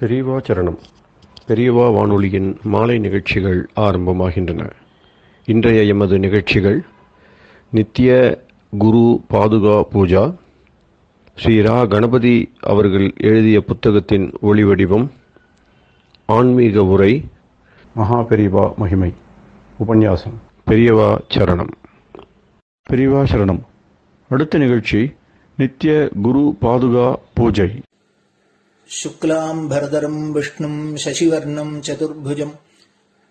பெரியவா சரணம். பெரியவா வானொலியின் மாலை நிகழ்ச்சிகள் ஆரம்பமாகின்றன. இன்றைய எமது நிகழ்ச்சிகள் நித்திய குரு பாதுகா பூஜா, ஸ்ரீ ரா கணபதி அவர்கள் எழுதிய புத்தகத்தின் ஒளிவடிவம், ஆன்மீக உரை, மகா பெரியவா மகிமை உபன்யாசம். பெரியவா சரணம். பெரியவா சரணம். அடுத்த நிகழ்ச்சி நித்திய குரு பாதுகா பூஜை. शुक्लां भरदरं विष्णुं शशिवर्णं चतुर्भुजं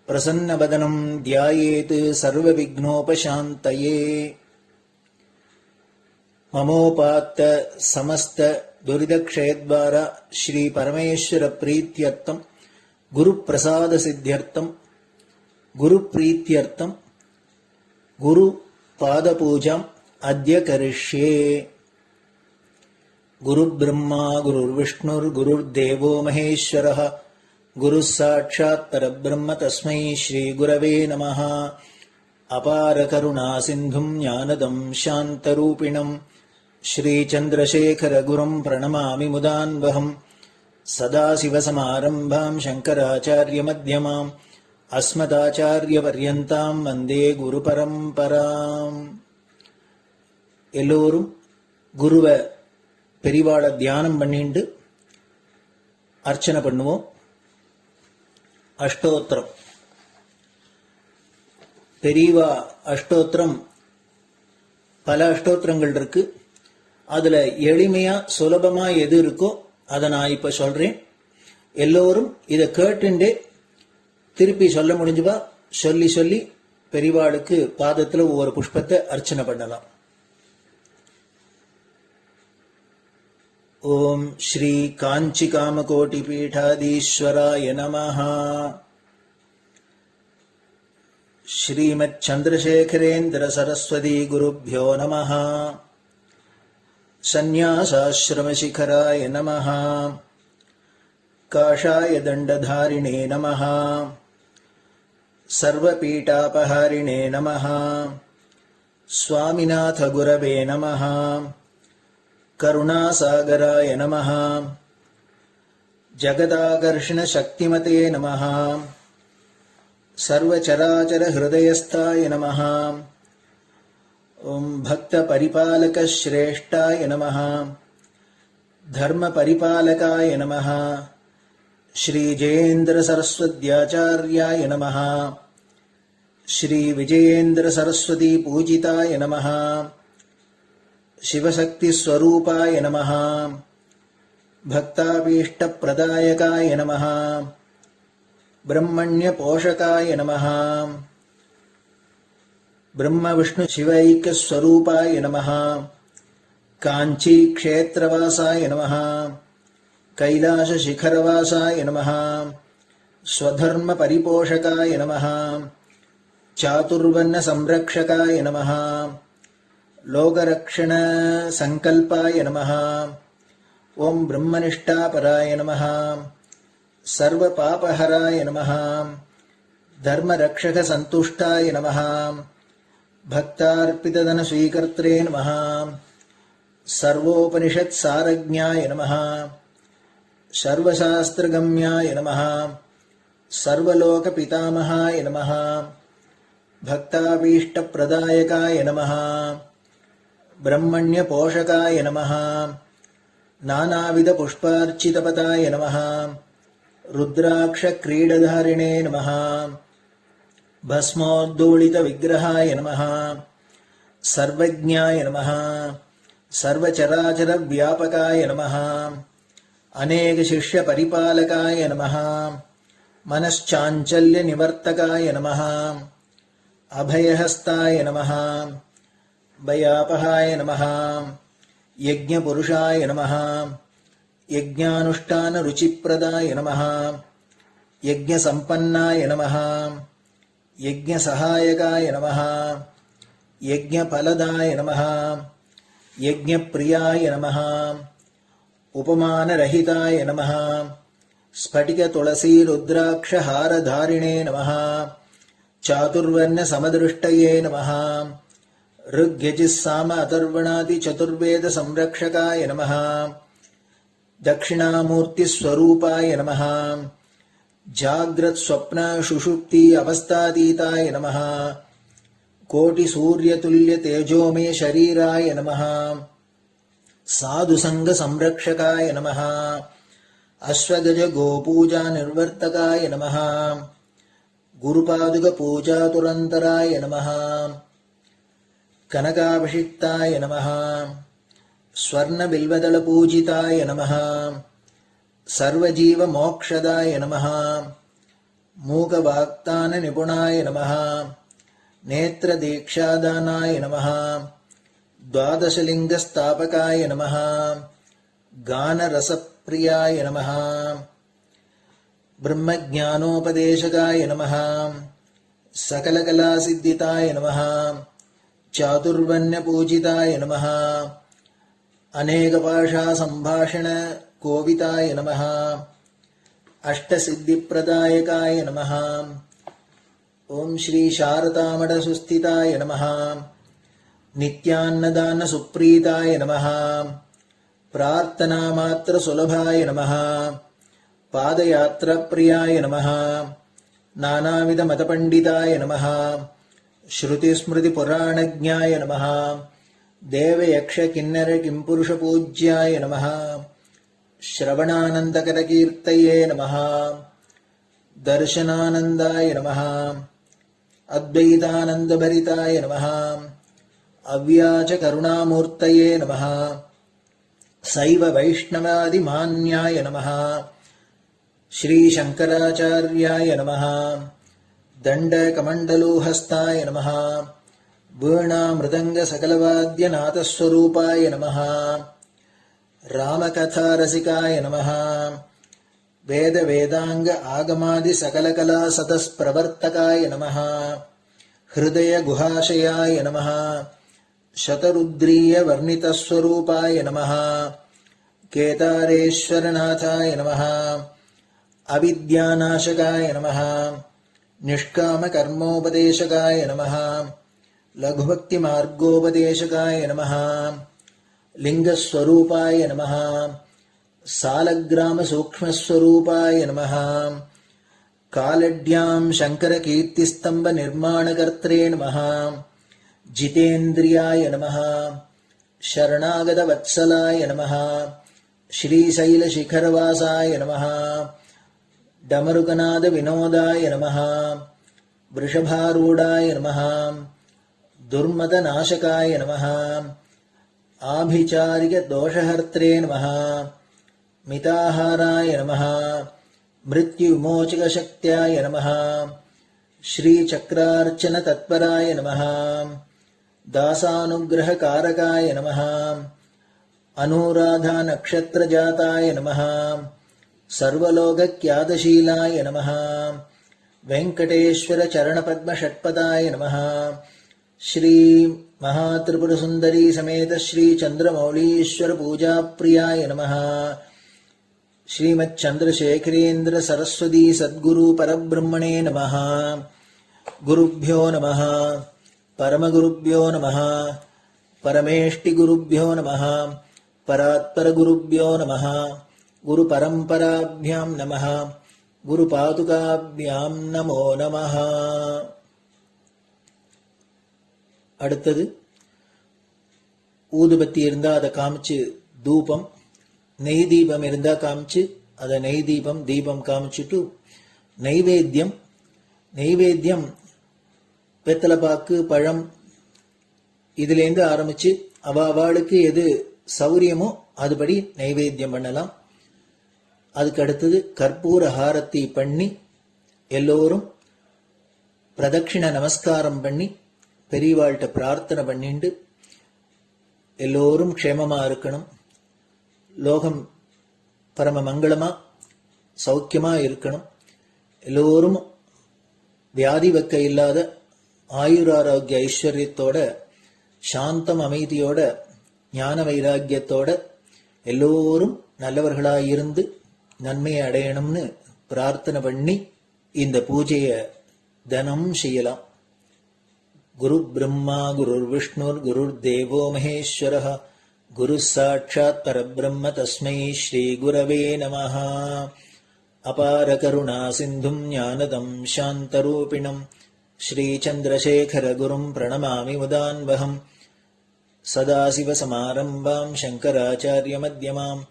प्रसन्नवदनं ध्यायेत् सर्वविघ्नोपशान्तये। ममोपात्त समस्त दुरितक्षयद्वारा श्री परमेश्वर प्रीत्यर्थं गुरुप्रसाद सिद्ध्यर्थं गुरुप्रीत्यर्थं गुरुपादपूजाम् अद्य करिष्ये। गुरुर्ब्रह्मा गुरुर्विष्णुर्गुरुर्देवो महेश्वरः गुरुः साक्षात् परब्रह्म तस्मै श्रीगुरवे नमः। अपार करुणासिन्धुं ज्ञानदं शान्तरूपिणं श्रीचन्द्रशेखरगुरुं प्रणमामि मुदान्वहम्। सदाशिवसमारम्भां शङ्कराचार्यमध्यमाम् अस्मदाचार्यपर्यन्तां वन्दे गुरुपरम्पराम्. எல்லோரும் குருவை பெரிவாளை தியானம் பண்ணிண்டு அர்ச்சனை பண்ணுவோம். அஷ்டோத்திரம். பெரியவா அஷ்டோத்திரம் பல அஷ்டோத்திரங்கள் இருக்கு. அதுல எளிமையா சுலபமா எது இருக்கோ அதை நான் இப்ப சொல்றேன். எல்லோரும் இதை கேட்டுண்டே திருப்பி சொல்ல முடிஞ்சுவா சொல்லி சொல்லி பெரிவாளுக்கு பாதத்துல ஒவ்வொரு புஷ்பத்தை அர்ச்சனை பண்ணலாம். ओम श्री कांची कामकोटि पीठाधीश्वराय नमः. श्रीमत् चंद्रशेखरेन्द्र सरस्वती गुरुभ्यो नमः. संन्यासाश्रम शिखराय नमः. काषाय दंडधारिणे नमः. सर्वपीठापहारिणे नमः. स्वामिनाथ गुरवे नमः. करुणासागराय नमः. जगदाकर्षण शक्तिमते नमः. सर्वचराचर हृदयस्थाय नमः. ओम भक्त परिपालक श्रेष्ठाय नमः. धर्म परिपालकाय नमः. श्री जयेन्द्र सरस्वत्याचार्याय नमः. श्री विजयेन्द्र सरस्वती पूजिताय नमः. शिवशक्ति स्वरूपाय नमः. भक्ताभीष्ट प्रदायकाय नमः. ब्रह्मण्य पोषकाय नमः. ब्रह्म विष्णु शिवैक्य स्वरूपाय नमः. कांची क्षेत्रवासाय नमः. कैलाश शिखरवासाय नमः. स्वधर्म परिपोषकाय नमः. चातुर्वर्ण संरक्षकाय नमः. लोकरक्षण संकल्पाय नमः. ओम ब्रह्मनिष्ठापराय नमः. सर्वपापहराय नमः. धर्मरक्षक संतुष्टाय नमः. भक्तार्पितधन स्वीकर्त्रे नमः. सर्वोपनिषत् सारज्ञाय नमः. सर्वशास्त्रगम्याय नमः. सर्वलोक पितामहाय नमः. भक्ताभीष्ट प्रदायकाय नमः. ब्रह्मण्य पोषकाय नमः. नानाविध पुष्पार्चितपताय नमः. रुद्राक्ष क्रीडधारिणे नमः. भस्मोद्दोलित विग्रहाय नमः. सर्वज्ञाय नमः. सर्वचराचर व्यापकाय नमः. अनेक शिष्य परिपालकाय नमः. मनश्चाञ्चल्य निवर्तकाय नमः. अभयहस्ताय नमः. भयापहाय नमः. यज्ञपुरुषाय नमः. यज्ञानुष्ठान रुचिप्रदाय नमः. यज्ञसम्पन्नाय नमः. यज्ञसहायकाय नमः. यज्ञफलदाय नमः. यज्ञप्रियाय नमः. उपमानरहिताय नमः. स्फटिक तुलसी रुद्राक्ष हारधारिणे नमः. चातुर्वर्ण समदृष्टये नमः. ऋग्यजुस्साम अथर्वणादि चतुर्वेद संरक्षकाय नमः. दक्षिणामूर्तिस्वरूपाय नमः जाग्रत् स्वप्न सुषुप्ति अवस्थातीताय नमः कोटिसूर्यतुल्य तेजोमय शरीराय नमः साधुसंग संरक्षकाय नमः अश्वगज गोपूजा निर्वर्तकाय नमः गुरुपादुक पूजा तुरंतराय नमः कनकाभिषिक्ताय नमः स्वर्ण बिल्वदल पूजिताय नमः सर्वजीव मोक्षदाय नमः मूकवाक्तान निपुणाय नमः नेत्र दीक्षादानाय नमः द्वादशलिंग स्थापकाय नमः गान रसप्रियाय नमः ब्रह्मज्ञानोपदेशकाय नमः सकलकलासिद्धिताय नमः चातुर्वण्य पूजिताय नमः अनेकभाषा संभाषण कोविताय नमः अष्टसिद्धिप्रदायकाय नमः ओम श्री शारदामठ सुस्थिताय नमः नित्यान्नदान सुप्रीताय नमः प्रार्थना मात्र सुलभाय नमः पादयात्रा प्रियाय नमः नानाविध मतपंडिताय नमः श्रुति स्मृति पुराणज्ञाय नमः देव यक्ष किन्नर किंपुरुष पूज्याय नमः श्रवणानंदकर कीर्तये नमः दर्शनानंदाय नमः अद्वैतानंदभरिताय नमः अव्याज करुणामूर्तये नमः शैव वैष्णवादिमान्याय नमः श्री शंकराचार्याय नमः दंडकमंडलोहस्ताय नमः वीणा मृदंग सकलवाद्यनाथस्वरूपाय नमः रामकथा रसिकाय नमः वेद वेदांग आगमादि सकलकला सतस्प्रवर्तकाय नमः हृदय गुहाशयाय नमः शतरुद्रीय वर्णितस्वरूपाय नमः केदारेश्वरनाथाय नमः अविद्यानाशकाय नमः निष्कामकर्मोपदेशकाय नमः लघुभक्तिमार्गोपदेशकाय नमः लिंगस्वरूपाय नमः सालग्राम सूक्ष्मस्वरूपाय नमः कालड्यां शंकरकीर्तिस्तंभ निर्माणकर्त्रे नमः जितेन्द्रियाय नमः शरणागतवत्सलाय नमः श्रीशैलशिखरवासाय नमः डमरुकनाद विनोदाय नमः वृषभारूढाय नमः दुर्मदनाशकाय नमः आभिचारिक दोषहर्त्रे नमः मिताहाराय नमः मृत्युविमोचकशक्त्याय नमः श्रीचक्रार्चन तत्पराय नमः दासानुग्रहकारकाय नमः अनुराधा नक्षत्रजाताय नमः सर्वलोकख्यातशीलाय नमः वेंकटेश्वर चरणपद्म षट्पदाय नमः श्री महात्रिपुर सुंदरी समेत श्री चंद्रमौलीश्वर पूजा प्रियाय नमः श्रीमच्चंद्रशेखरेन्द्र सरस्वती सद्गुरु परब्रह्मणे नमः गुरुभ्यो नमः परमगुरुभ्यो नमः परमेष्टिगुरुभ्यो नमः परात्परगुरुभ्यो नमः गुरुपरंपराभ्यां नमः गुरुपादुकाभ्यां नमो नमः. அடுத்தது ஊதுபத்தி இருந்தா அதை காமிச்சு தூபம், நெய் தீபம் இருந்தா காமிச்சு அதை நெய் தீபம் தீபம் காமிச்சுட்டு நைவேத்தியம் வெத்தலைப்பாக்கு பழம் இதுலேருந்து ஆரம்பிச்சு அவளுக்கு எது சௌரியமோ அதுபடி நைவேத்தியம் பண்ணலாம். அதுக்கு அடுத்தது கற்பூர ஹாரத்தி பண்ணி எல்லோரும் பிரதட்சிண நமஸ்காரம் பண்ணி பெரியவாள்கிட்ட பிரார்த்தனை பண்ணிண்டு எல்லோரும் க்ஷேமமா இருக்கணும், லோகம் பரம மங்களமா சௌக்கியமா இருக்கணும், எல்லோரும் வியாதி வெக்க இல்லாத ஆயுராரோக்கிய ஐஸ்வர்யத்தோட சாந்தம் அமைதியோட ஞான வைராக்கியத்தோட எல்லோரும் நல்லவர்களாயிருந்து நன்மையை அடையணும்னு பிரார்த்தனை பண்ணி இந்த பூஜையை தினம் செய்யலாம். குரு பிரம்மா குருர் விஷ்ணுர் குருர் தேவோ மகேஸ்வரः குரு சாட்சாத் பரபிரம்ம தஸ்மை ஸ்ரீ குரவே நமஹ. அபார கருணா சிந்தும் ஞானதம் சாந்தரூபிணம் ஸ்ரீ சந்திரசேகர குரும் பிரணமாமி முதான்வகம். சதாசிவசமாரம்பாம் சங்கராச்சாரிய மத்யமாம்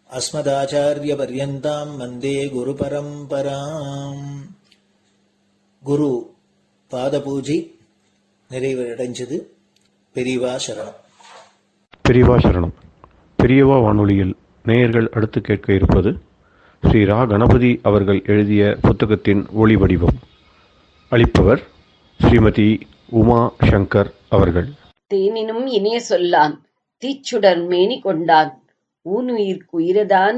அஸ்மதாச்சாரிய பர்யந்தாம் வந்தே குரு பரம்பராம். குரு பாத பூஜை நிறைவடைஞ்சது. பெரியவா சரணம். பெரியவா சரணம். பெரியவா வானொலியில் நேயர்கள் அடுத்து கேட்க இருப்பது ஸ்ரீ ரா கணபதி அவர்கள் எழுதிய புத்தகத்தின் ஒளி வடிவம். அளிப்பவர் ஸ்ரீமதி உமா சங்கர் அவர்கள். தேனினும் இனிய சொல்லான் தீச்சுடர் மேனி கொண்டான் ஊனுயிர்க்குயிரதான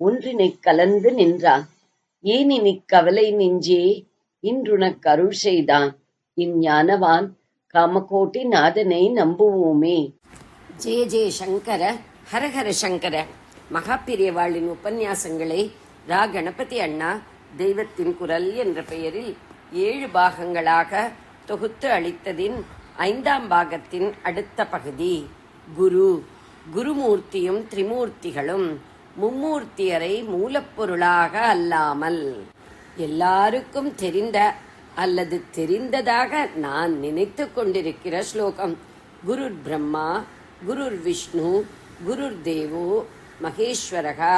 ஒன்றினைக் கலந்து நின்றான் ஏனினிக் கவலை நெஞ்சே இன்றுனக் அருள் செய்தான் இஞ்ஞானவான் காமகோட்டி நாதனை நம்புவோமே. ஜெய ஜெய சங்கர, ஹரஹர சங்கர. மகாபெரியவாளின் உபன்யாசங்களை ரா கணபதி அண்ணா தெய்வத்தின் குரல் என்ற பெயரில் 7 பாகங்களாக தொகுத்து அளித்ததின் 5ஆம் பாகத்தின் அடுத்த பகுதி. குரு. குருமூர்த்தியும் திரிமூர்த்திகளும் மும்மூர்த்தியரை மூலப்பொருளாக அல்லாமல் எல்லாருக்கும் தெரிந்த அல்லது தெரிந்ததாக நான் நினைத்து கொண்டிருக்கிற ஸ்லோகம். குருர் பிரம்மா, குருர் விஷ்ணு, குருர் தேவோ மகேஸ்வரகா,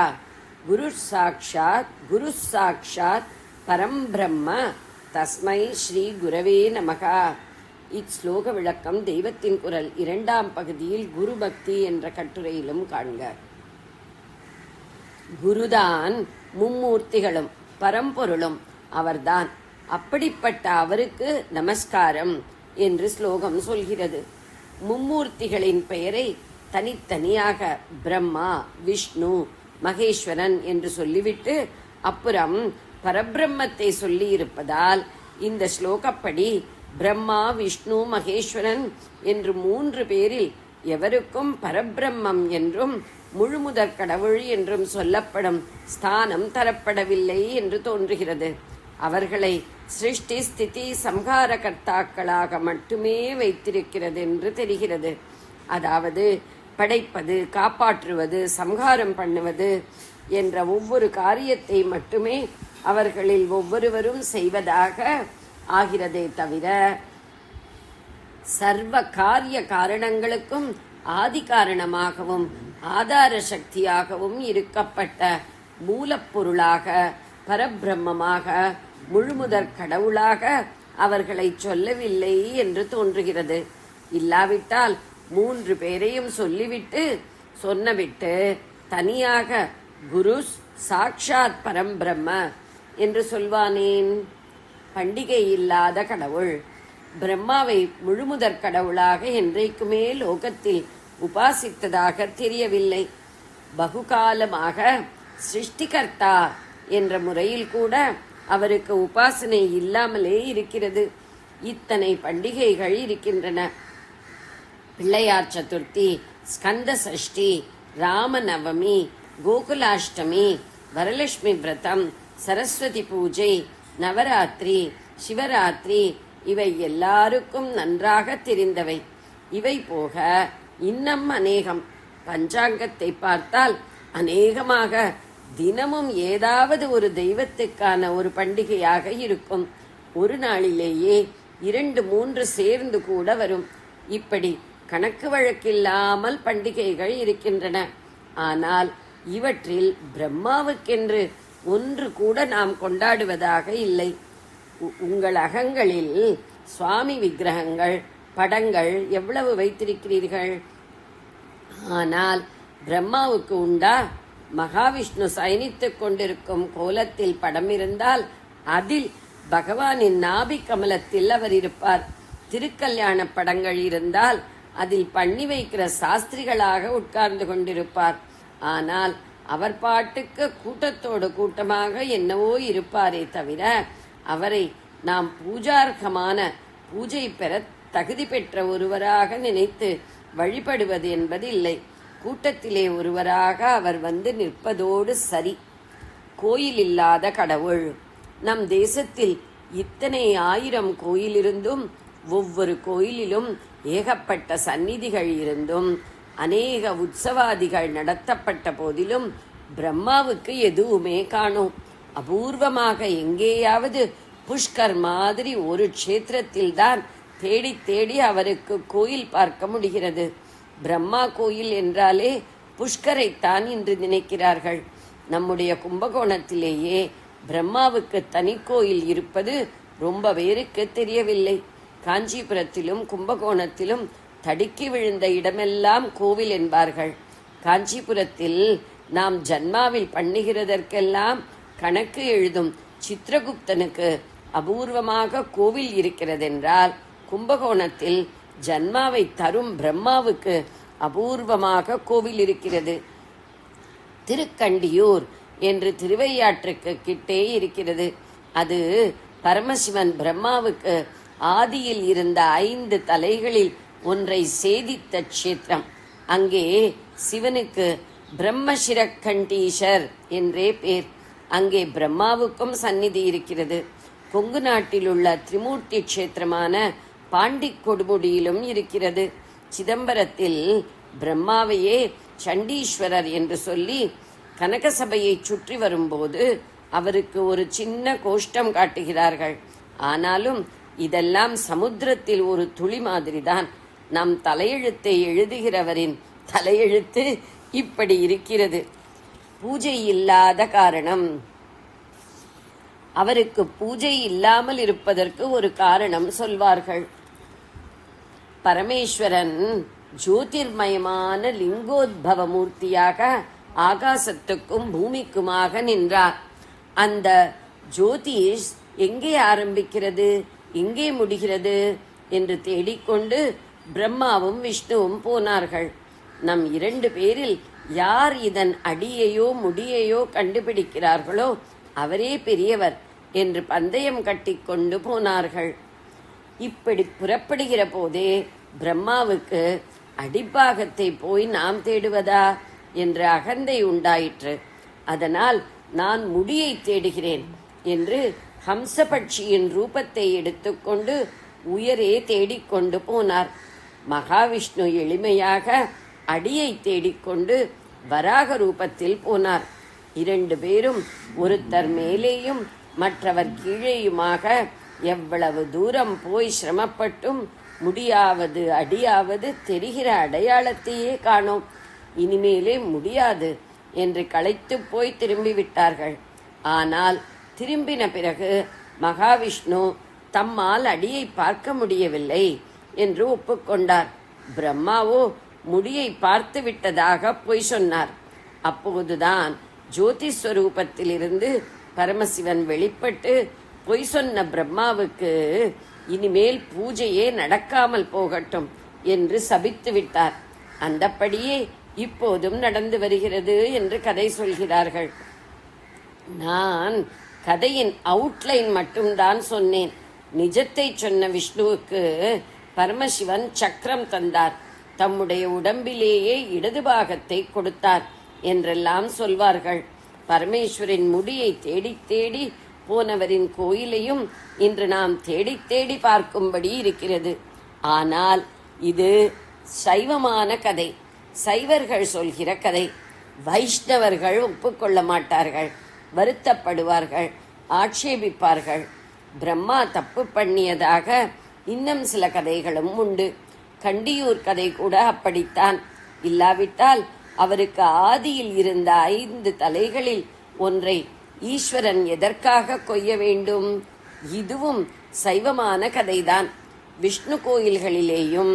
குருர் சாக்ஷாத் குரு சாக்ஷாத் பரம் பிரம்ம தஸ்மை ஸ்ரீ குரவே நமகா. இஸ்லோக விளக்கம் தெய்வத்தின் குரல் 2ஆம் பகுதியில் குரு பக்தி என்ற கட்டுரையிலும் காண்க. குருதான் மும்மூர்த்திகளும் பரம்பொருளும் அவர்தான். அப்படிப்பட்ட அவருக்கு நமஸ்காரம் என்று ஸ்லோகம் சொல்கிறது. மும்மூர்த்திகளின் பெயரை தனித்தனியாக பிரம்மா, விஷ்ணு, மகேஸ்வரன் என்று சொல்லிவிட்டு அப்புறம் பரபிரம்மத்தை சொல்லி இருப்பதால் இந்த ஸ்லோகப்படி பிரம்மா, விஷ்ணு, மகேஸ்வரன் என்று 3 பேரில் எவருக்கும் பரபிரம்மம் என்றும் முழுமுதற் கடவுள் என்றும் சொல்லப்படும் ஸ்தானம் தரப்படவில்லை என்று தோன்றுகிறது. அவர்களை சிருஷ்டி ஸ்திதி சம்ஹார கர்த்தாக்களாக மட்டுமே வைத்திருக்கிறது என்று தெரிகிறது. அதாவது படைப்பது, காப்பாற்றுவது, சம்ஹாரம் பண்ணுவது என்ற ஒவ்வொரு காரியத்தை மட்டுமே அவர்களில் ஒவ்வொருவரும் செய்வதாக ஆகிறதே தவிர சர்வ காரிய காரணங்களுக்கும் ஆதி காரணமாகவும் ஆதார சக்தியாகவும் இருக்கப்பட்ட மூலப்பொருளாக பரபிரம்மமாக முழுமுதற் கடவுளாக அவர்களை சொல்லவில்லை என்று தோன்றுகிறது. இல்லாவிட்டால் 3 பேரையும் சொன்னவிட்டு தனியாக குரு சாக்ஷாத் பரம்பிரம்ம என்று சொல்வானேன்? பண்டிகை இல்லாத கடவுள் பிரம்மாவை முழுமுதற் கடவுளாக என்றைக்குமே லோகத்தில் உபாசித்ததாக தெரியவில்லை. பகுகாலமாக சிருஷ்டிகர்த்தா என்ற முறையில் கூட அவருக்கு உபாசனை இல்லாமலே இருக்கிறது. இத்தனை பண்டிகைகள் இருக்கின்றன. பிள்ளையார் சதுர்த்தி, ஸ்கந்த சஷ்டி, ராமநவமி, கோகுலாஷ்டமி, வரலட்சுமி விரதம், சரஸ்வதி பூஜை, நவராத்திரி, சிவராத்திரி இவை எல்லாருக்கும் நன்றாக தெரிந்தவை. இவை போக இன்னும் அநேகம். பஞ்சாங்கத்தை பார்த்தால் அநேகமாக தினமும் ஏதாவது ஒரு தெய்வத்துக்கான ஒரு பண்டிகையாக இருக்கும். ஒரு நாளிலேயே 2-3 சேர்ந்து கூட வரும். இப்படி கணக்கு வழக்கில்லாமல் பண்டிகைகள் இருக்கின்றன. ஆனால் இவற்றில் பிரம்மாவுக்கென்று ஒன்று கூட நாம் கொண்டாடுவதாக இல்லை. உங்கள் அகங்களில் சுவாமி விக்கிரகங்கள், படங்கள் எவ்வளவு வைத்திருக்கிறீர்கள்? ஆனால் பிரம்மாவுக்கு உண்டா? மகாவிஷ்ணு சயனித்துக் கொண்டிருக்கும் கோலத்தில் படம் இருந்தால் அதில் பகவானின் நாபி கமலத்தில் அவர் இருப்பார். திருக்கல்யாண படங்கள் இருந்தால் அதில் பண்ணி வைக்கிற சாஸ்திரிகளாக உட்கார்ந்து கொண்டிருப்பார். ஆனால் அவர் பாட்டுக்கு கூட்டத்தோடு கூட்டமாக என்னவோ இருப்பாரே தவிர அவரை நாம் பூஜார்கமான பூஜை பெற தகுதி பெற்ற ஒருவராக நினைத்து வழிபடுவது என்பது இல்லை. கூட்டத்திலே ஒருவராக அவர் வந்து நிற்பதோடு சரி. கோயில் இல்லாத கடவுள். நம் தேசத்தில் இத்தனை 1000 கோயில் இருந்தும் ஒவ்வொரு கோயிலிலும் ஏகப்பட்ட சந்நிதிகள் இருந்தும் அநேக உற்சவாதிகள் நடத்தப்பட்ட போதிலும் பிரம்மாவுக்கு எதுவுமே காணோம். அபூர்வமாக எங்கேயாவது புஷ்கர் மாதிரி ஒரு க்ஷேத்திரத்தில்தான் தேடி தேடி அவருக்கு கோயில் பார்க்க முடிகிறது. பிரம்மா கோயில் என்றாலே புஷ்கரைத்தான் இன்று நினைக்கிறார்கள். நம்முடைய கும்பகோணத்திலேயே பிரம்மாவுக்கு தனி கோயில் இருப்பது ரொம்ப பேருக்கு தெரியவில்லை. காஞ்சிபுரத்திலும் கும்பகோணத்திலும் தடுக்கி விழுந்த இடமெல்லாம் கோவில் என்பார்கள். காஞ்சிபுரத்தில் நாம் ஜன்மாவில் பண்ணுகிறதற்கெல்லாம் கணக்கு எழுதும் சித்திரகுப்தனுக்கு அபூர்வமாக கோவில் இருக்கிறதென்றால், கும்பகோணத்தில் ஜன்மாவை தரும் பிரம்மாவுக்கு அபூர்வமாக கோவில் இருக்கிறது. திருக்கண்டியூர் என்று திருவையாற்றுக்கு கிட்டே இருக்கிறது. அது பரமசிவன் பிரம்மாவுக்கு ஆதியில் இருந்த 5 தலைகளில் ஒன்றை சேதித்த க்ஷேத்திரம். அங்கே சிவனுக்கு பிரம்மசிரக்கண்டீஷர் என்றே பேர். அங்கே பிரம்மாவுக்கும் சந்நிதி இருக்கிறது. கொங்கு நாட்டில் உள்ள திரிமூர்த்தி க்ஷேத்திரமான பாண்டி கொடுமுடியிலும் இருக்கிறது. சிதம்பரத்தில் பிரம்மாவையே சண்டீஸ்வரர் என்று சொல்லி கனகசபையை சுற்றி வரும்போது அவருக்கு ஒரு சின்ன கோஷ்டம் காட்டுகிறார்கள். ஆனாலும் இதெல்லாம் சமுத்திரத்தில் ஒரு துளி மாதிரிதான். நம் தலையெழுத்தை எழுதுகிறவரின் தலையெழுத்து இப்படி இருக்கிறது. பூஜை இல்லாத காரணம். அவருக்கு பூஜை இல்லாமல் இருப்பதற்கு ஒரு காரணம் சொல்வார்கள். பரமேஸ்வரன் ஜோதிர்மயமான லிங்கோத்பவ மூர்த்தியாக ஆகாசத்துக்கும் பூமிக்குமாக நின்றார். அந்த ஜோதிஷ் எங்கே ஆரம்பிக்கிறது, எங்கே முடிகிறது என்று தேடிக்கொண்டு பிரம்மாவும் விஷ்ணுவும் போனார்கள். நம் 2 பேரில் யார் இதன் அடியையோ முடியையோ கண்டுபிடிக்கிறார்களோ அவரே பெரியவர் என்று பந்தயம் கட்டிக்கொண்டு போனார்கள். இப்படி புறப்படுகிற போதே பிரம்மாவுக்கு அடிப்பாகத்தை போய் நாம் தேடுவதா என்ற அகந்தை உண்டாயிற்று. அதனால் நான் முடியை தேடுகிறேன் என்று ஹம்சபட்சியின் ரூபத்தை எடுத்துக்கொண்டு உயரே தேடிக்கொண்டு போனார். மகாவிஷ்ணு எளிமையாக அடியை தேடிக்கொண்டு வராக ரூபத்தில் போனார். 2 பேரும் ஒருத்தர் மேலேயும் மற்றவர் கீழேயுமாக எவ்வளவு தூரம் போய் சிரமப்பட்டும் முடியாவது அடியாவது தெரிகிற அடையாளத்தையே காணோம். இனிமேலே முடியாது என்று களைத்து போய் திரும்பிவிட்டார்கள். ஆனால் திரும்பின பிறகு மகாவிஷ்ணு தம்மால் அடியை பார்க்க முடியவில்லை என்று ஒப்புக்கொண்டார். பிரம்மாவோ முடியை பார்த்து விட்டதாக பொய் சொன்னார். அப்போதுதான் ஜோதிஸ்வரூபத்திலிருந்து பரமசிவன் வெளிப்பட்டு பொய் சொன்ன பிரம்மாவுக்கு இனிமேல் பூஜையே நடக்காமல் போகட்டும் என்று சபித்து விட்டார். அந்தப்படியே இப்போதும் நடந்து வருகிறது என்று கதை சொல்கிறார்கள். நான் கதையின் அவுட்லைன் மட்டும்தான் சொன்னேன். நிஜத்தை சொன்ன விஷ்ணுவுக்கு பரமசிவன் சக்கரம் தந்தார், தம்முடைய உடம்பிலேயே இடது பாகத்தை கொடுத்தார் என்றெல்லாம் சொல்வார்கள். பரமேஸ்வரின் முடியை தேடி தேடி போனவரின் கோயிலையும் இன்று நாம் தேடி தேடி பார்க்கும்படி இருக்கிறது. ஆனால் இது சைவமான கதை, சைவர்கள் சொல்கிற கதை. வைஷ்ணவர்கள் ஒப்புக்கொள்ள மாட்டார்கள், வருத்தப்படுவார்கள், ஆட்சேபிப்பார்கள். பிரம்மா தப்பு பண்ணியதாக இன்னும் சில கதைகளும் உண்டு. கண்டியூர் கதை கூட அப்படித்தான். இல்லாவிட்டால் அவருக்கு ஆதியில் இருந்த 5 தலைகளில் ஒன்றை ஈஸ்வரன் எதற்காக கொய்ய வேண்டும்? இதுவும் சைவமான கதைதான். விஷ்ணு கோயில்களிலேயும்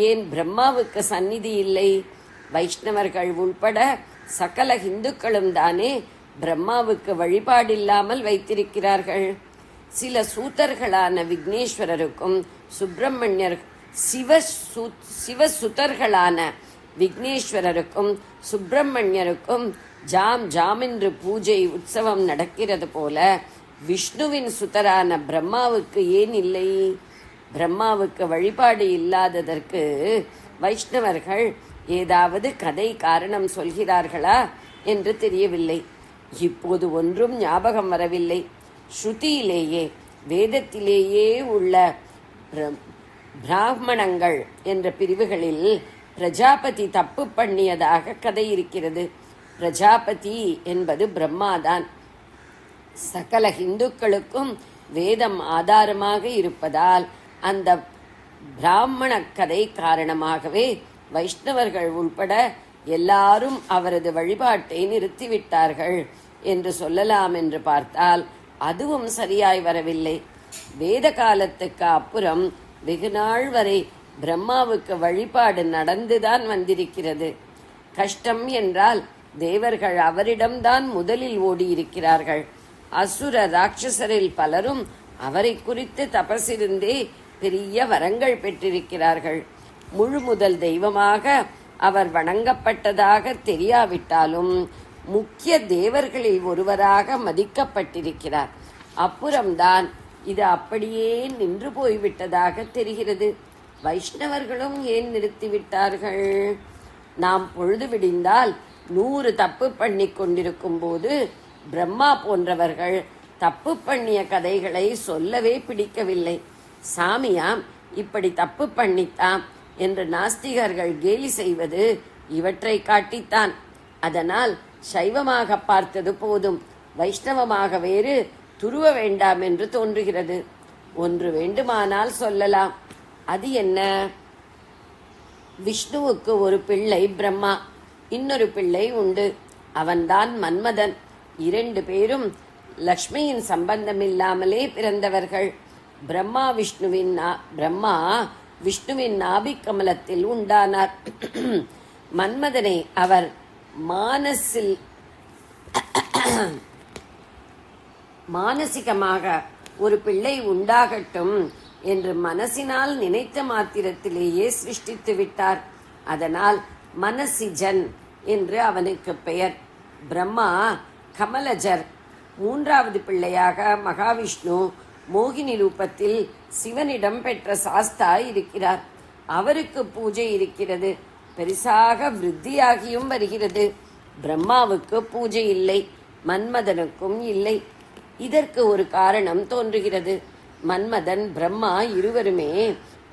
ஏன் பிரம்மாவுக்கு சந்நிதி இல்லை? வைஷ்ணவர்கள் உள்பட சகல இந்துக்களும் தானே பிரம்மாவுக்கு வழிபாடில்லாமல் வைத்திருக்கிறார்கள். சில சூத்தர்களான விக்னேஸ்வரருக்கும் சுப்பிரமணியர் சிவசுதர்களான விக்னேஸ்வரருக்கும் சுப்பிரமணியருக்கும் ஜாமென்று பூஜை உற்சவம் நடக்கிறது போல விஷ்ணுவின் சுதரான பிரம்மாவுக்கு ஏன் இல்லை? பிரம்மாவுக்கு வழிபாடு இல்லாததற்கு வைஷ்ணவர்கள் ஏதாவது கதை காரணம் சொல்கிறார்களா என்று தெரியவில்லை. இப்போது ஒன்றும் ஞாபகம் வரவில்லை. ஸ்ருதியிலேயே வேதத்திலேயே உள்ள பிராமணங்கள் என்ற பிரிவுகளில் பிரஜாபதி தப்பு பண்ணியதாக கதை இருக்கிறது. பிரஜாபதி என்பது பிரம்மாதான். சகல இந்துக்களுக்கும் வேதம் ஆதாரமாக இருப்பதால் அந்த பிராமண கதை காரணமாகவே வைஷ்ணவர்கள் உள்பட எல்லாரும் அவரது வழிபாட்டை நிறுத்திவிட்டார்கள் என்று சொல்லலாம் என்று பார்த்தால் அதுவும் சரியாய் வரவில்லை. வேத காலத்துக்கு அப்புறம் வெகு நாள் வரை பிரம்மாவுக்கு வழிபாடு நடந்துதான் வந்திருக்கிறது. கஷ்டம் என்றால் தேவர்கள் அவரிடம்தான் முதலில் ஓடியிருக்கிறார்கள். அசுர ராட்சசரில் பலரும் அவரை குறித்து தபசிருந்தே பெரிய வரங்கள் பெற்றிருக்கிறார்கள். முழு முதல் தெய்வமாக அவர் வணங்கப்பட்டதாக தெரியாவிட்டாலும் முக்கிய தேவர்களில் ஒருவராக மதிக்கப்பட்டிருக்கிறார். அப்புறம்தான் இது அப்படியே நின்று போய்விட்டதாக தெரிகிறது. வைஷ்ணவர்களும் ஏன் நிறுத்திவிட்டார்கள்? நாம் பொழுது விடிந்தால் 100 தப்பு பண்ணி கொண்டிருக்கும் போது பிரம்மா போன்றவர்கள் தப்பு பண்ணிய கதைகளை சொல்லவே பிடிக்கவில்லை. சாமியாம் இப்படி தப்பு பண்ணித்தாம் என்று நாஸ்திகர்கள் கேலி செய்வது இவற்றை காட்டித்தான். அதனால் சைவமாக பார்த்தது போதும், வைஷ்ணவமாக வேறு துருவ வேண்டாம் என்று தோன்றுகிறது. ஒன்று வேண்டுமானால் சொல்லலாம். அது என்ன? விஷ்ணுவுக்கு ஒரு பிள்ளை பிரம்மா, இன்னொரு பிள்ளை உண்டு. அவன்தான் மன்மதன். 2 பேரும் லக்ஷ்மியின் சம்பந்தமில்லாமலே பிறந்தவர்கள். பிரம்மா விஷ்ணுவின் நாபிக்கமலத்தில் உண்டானார். மன்மதனை அவர் மானசிகமாக ஒரு பிள்ளை உண்டாகட்டும் என்று மனசினால் நினைத்த மாத்திரத்திலேயே சிருஷ்டித்து விட்டார். அதனால் மனசிஜன் என்று அவனுக்கு பெயர். பிரம்மா கமலஜர். 3வது பிள்ளையாக மகாவிஷ்ணு மோகினி ரூபத்தில் சிவனிடம் பெற்ற சாஸ்தா இருக்கிறார். அவருக்கு பூஜை இருக்கிறது. பெரிசாக விருத்தியாகியும் வருகிறது. பிரம்மாவுக்கு பூஜை இல்லை, மன்மதனுக்கும் இல்லை. இதற்கு ஒரு காரணம் தோன்றுகிறது. மன்மதன் பிரம்மா இருவருமே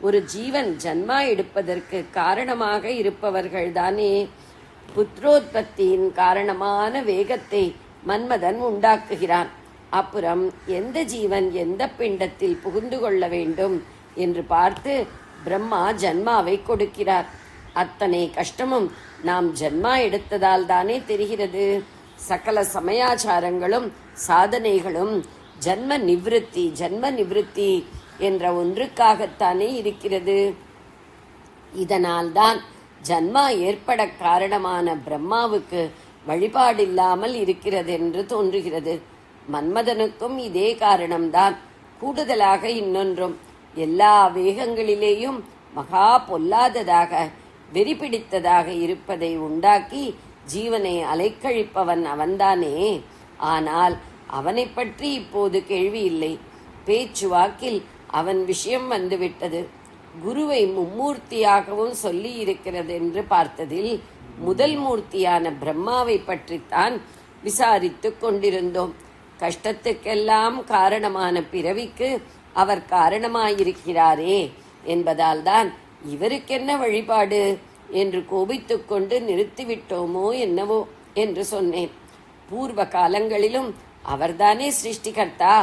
ஒரு ஜீவன் ஜன்மா எடுப்பதற்கு காரணமாக இருப்பவர்கள்தானே. புத்திரோத்பத்தியின் காரணமான வேகத்தை மன்மதன் உண்டாக்குகிறான். அப்புறம் எந்த ஜீவன் எந்த பிண்டத்தில் புகுந்து கொள்ள வேண்டும் என்று பார்த்து பிரம்மா ஜன்மாவை கொடுக்கிறார். அத்தனை கஷ்டமும் நாம் ஜன்மா எடுத்ததால் தானே தெரிகிறது. சகல சமயாச்சாரங்களும் சாதனைகளும் ஜன்ம நிவிருத்தி என்ற ஒன்றுக்காகத்தானே இருக்கிறது. இதனால்தான் ஜன்மா ஏற்பட காரணமான பிரம்மாவுக்கு வழிபாடில்லாமல் இருக்கிறது என்று தோன்றுகிறது. மன்மதனுக்கும் இதே காரணம்தான். கூடுதலாக இன்னொன்றும், எல்லா வேகங்களிலேயும் மகா பொல்லாததாக வெறி பிடித்ததாக இருப்பதை உண்டாக்கி ஜீவனை அலைக்கழிப்பவன் அவன்தானே. ஆனால் அவனை பற்றி இப்போது கேள்வி இல்லை. பேச்சுவாக்கில் அவன் விஷயம் வந்துவிட்டது. குருவை மும்மூர்த்தியாகவும் சொல்லி இருக்கிறது என்று பார்த்ததில் முதல் மூர்த்தியான பிரம்மாவை பற்றித்தான் விசாரித்து கொண்டிருந்தோம். கஷ்டத்துக்கெல்லாம் காரணமான பிறவிக்கு அவர் காரணமாயிருக்கிறாரே என்பதால் தான் இவருக்கென்ன வழிபாடு என்று கோபித்துக் கொண்டு நிறுத்திவிட்டோமோ என்னவோ என்று சொன்னேன். பூர்வ காலங்களிலும் அவர்தானே சிருஷ்டிகர்த்தா.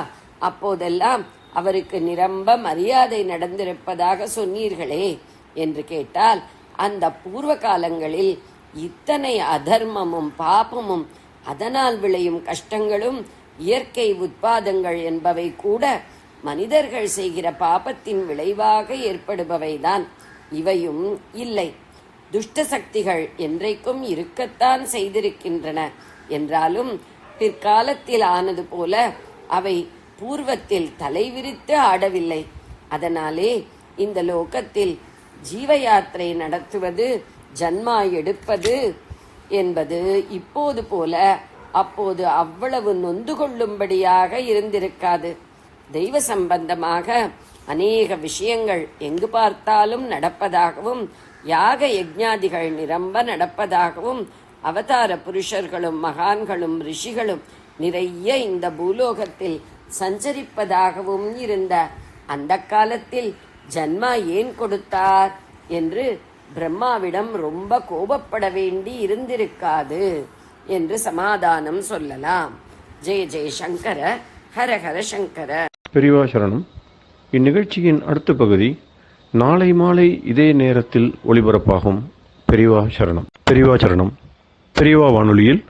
அப்போதெல்லாம் அவருக்கு நிரம்ப மரியாதை நடந்திருப்பதாக சொன்னீர்களே என்று கேட்டால், அந்த பூர்வ காலங்களில் இத்தனை அதர்மமும் பாபமும் அதனால் விளையும் கஷ்டங்களும் இயற்கை உட்பாதங்கள் என்பவை கூட மனிதர்கள் செய்கிற பாபத்தின் விளைவாக ஏற்படுபவைதான். இவையும் இல்லை. துஷ்ட சக்திகள் என்றைக்கும் இருக்கத்தான் செய்திருக்கின்றன. என்றாலும் பிற்காலத்தில் ஆனது போல அவை பூர்வத்தில் தலைவிரித்து ஆடவில்லை. அதனாலே இந்த லோகத்தில் ஜீவ யாத்திரை நடத்துவது, ஜன்மா எடுப்பது என்பது இப்போது போல அப்போது அவ்வளவு நொந்து கொள்ளும்படியாக இருந்திருக்காது. தெய்வ சம்பந்தமாக அநேக விஷயங்கள் எங்கு பார்த்தாலும் நடப்பதாகவும், யாக யஜ்ஞாதிகள் நிரம்ப நடப்பதாகவும், அவதார புருஷர்களும் மகான்களும் ரிஷிகளும் நிறைய இந்த பூலோகத்தில் சஞ்சரிப்பதாகவும் இருந்த அந்த காலத்தில் ஜன்மா ஏன் கொடுத்தார் என்று பிரம்மாவிடம் ரொம்ப கோபப்பட வேண்டி இருந்திருக்காது என்று சமாதானம் சொல்லலாம். ஜெய ஜெய சங்கர, ஹர ஹர சங்கர. பெரியவா சரணம். இந்நிகழ்ச்சியின் அடுத்த பகுதி நாளை மாலை இதே நேரத்தில் ஒளிபரப்பாகும். பெரியவா சரணம். பெரியவா சரணம். பெரியவா வானொலியில்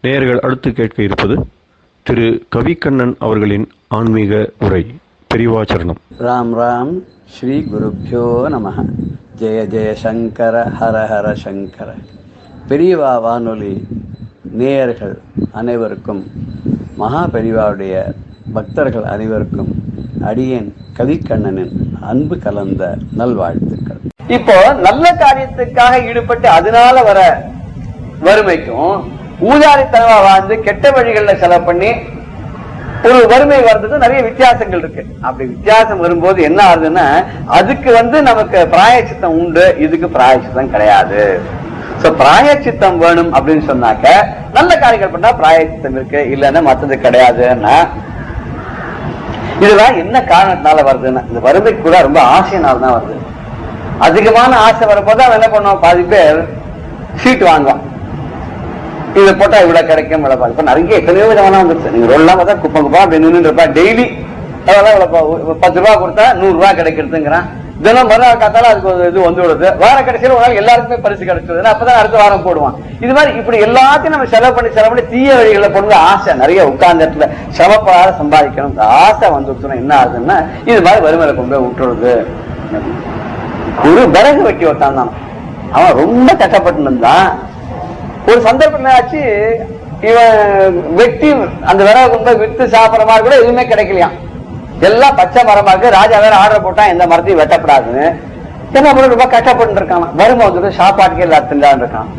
நேயர்கள் அடுத்து கேட்க இருப்பது திரு கவிக்கண்ணன் அவர்களின் ஆன்மீக உரை. பெரியவா சரணம். ராம் ராம். ஸ்ரீ குருப்யோ நம. ஜெய ஜெய சங்கர, ஹர ஹர சங்கர. பெரியவா வானொலி நேயர்கள் அனைவருக்கும், மகா பெரியவாவுடைய பக்தர்கள் அனைவருக்கும் அடியேன் கவிக்கண்ணனின் அன்பு கலந்த நல்வாழ்த்துக்கள். இப்போ நல்ல காரியத்துக்காக ஈடுபட்டு அதனால வர வறுமைக்கும் ஊதாரித்தனமா வாழ்ந்து கெட்ட வழிகள்ல செலவு பண்ணி ஒரு வறுமை வர்றதுக்கு நிறைய வித்தியாசங்கள் இருக்கு. அப்படி வித்தியாசம் வரும்போது என்ன ஆகுதுன்னா, அதுக்கு நமக்கு பிராயச்சித்தம் உண்டு, இதுக்கு பிராயச்சித்தம் கிடையாது. பிராயச்சித்தம் வேணும் அப்படின்னு சொன்னாக்க நல்ல காரியங்கள் பண்ணா பிராயச்சித்தம் இருக்கு, இல்லைன்னா மற்றது கிடையாதுன்னா இதெல்லாம் என்ன காரணத்தினால வருதுன்னா, இந்த வறுமை கூட ரொம்ப ஆசையினால்தான் வருது. அதிகமான ஆசை வரும்போது அவன் என்ன பண்ணுவான், பாதி பேர் சீட்டு வாங்குவான். இதை போட்டா இவ்வளவு கிடைக்கும், இப்ப நிறைய எத்தனையோ விதமான வந்துருச்சு. நீங்க ரொல்லாம் பார்த்தா குப்பம் குப்பா அப்படி நின்று இருப்பா. டெய்லி 10 ரூபா கொடுத்தா 100 ரூபாய் கிடைக்கிறதுங்கிறான். தினம் மறுநாள் காத்தாலும் அதுக்கு இது வந்து விடுது. வார கடைசியில் ஒரு நாள் எல்லாருக்குமே பரிசு கிடைச்சிடுது. அப்பதான் அடுத்த வாரம் போடுவான். இது மாதிரி இப்படி எல்லாத்தையும் நம்ம செலவு பண்ணி தீய வழிகளை போடுறது ஆசை. நிறைய உட்கார்ந்த இடத்துல சிரமப்படாத சம்பாதிக்கணும் ஆசை வந்துடுச்சுன்னா என்ன ஆகுதுன்னா, இது மாதிரி வறுமையில கொண்டு போய் விட்டுறது. ஒரு விறகு வெட்டி ஒருத்தான் தான், அவன் ரொம்ப கஷ்டப்பட்டு இருந்தான். ஒரு சந்தர்ப்பம் ஆச்சு, இவன் வெட்டி அந்த விறகு கொண்டு போய் வித்து சாப்பிட்ற மாதிரி கூட எதுவுமே கிடைக்கலையாம். எல்லாம் பச்சை மரமா இருக்கு. ராஜா வேற ஆர்டர் போட்டான், எந்த மரத்தையும் வெட்டப்படாதுன்னு. என்ன பண்ண ரொம்ப கஷ்டப்பட்டு இருக்கான். வறுமை வந்துட்டு சாப்பாட்டுக்கே எல்லாத்துலான் இருக்கான்.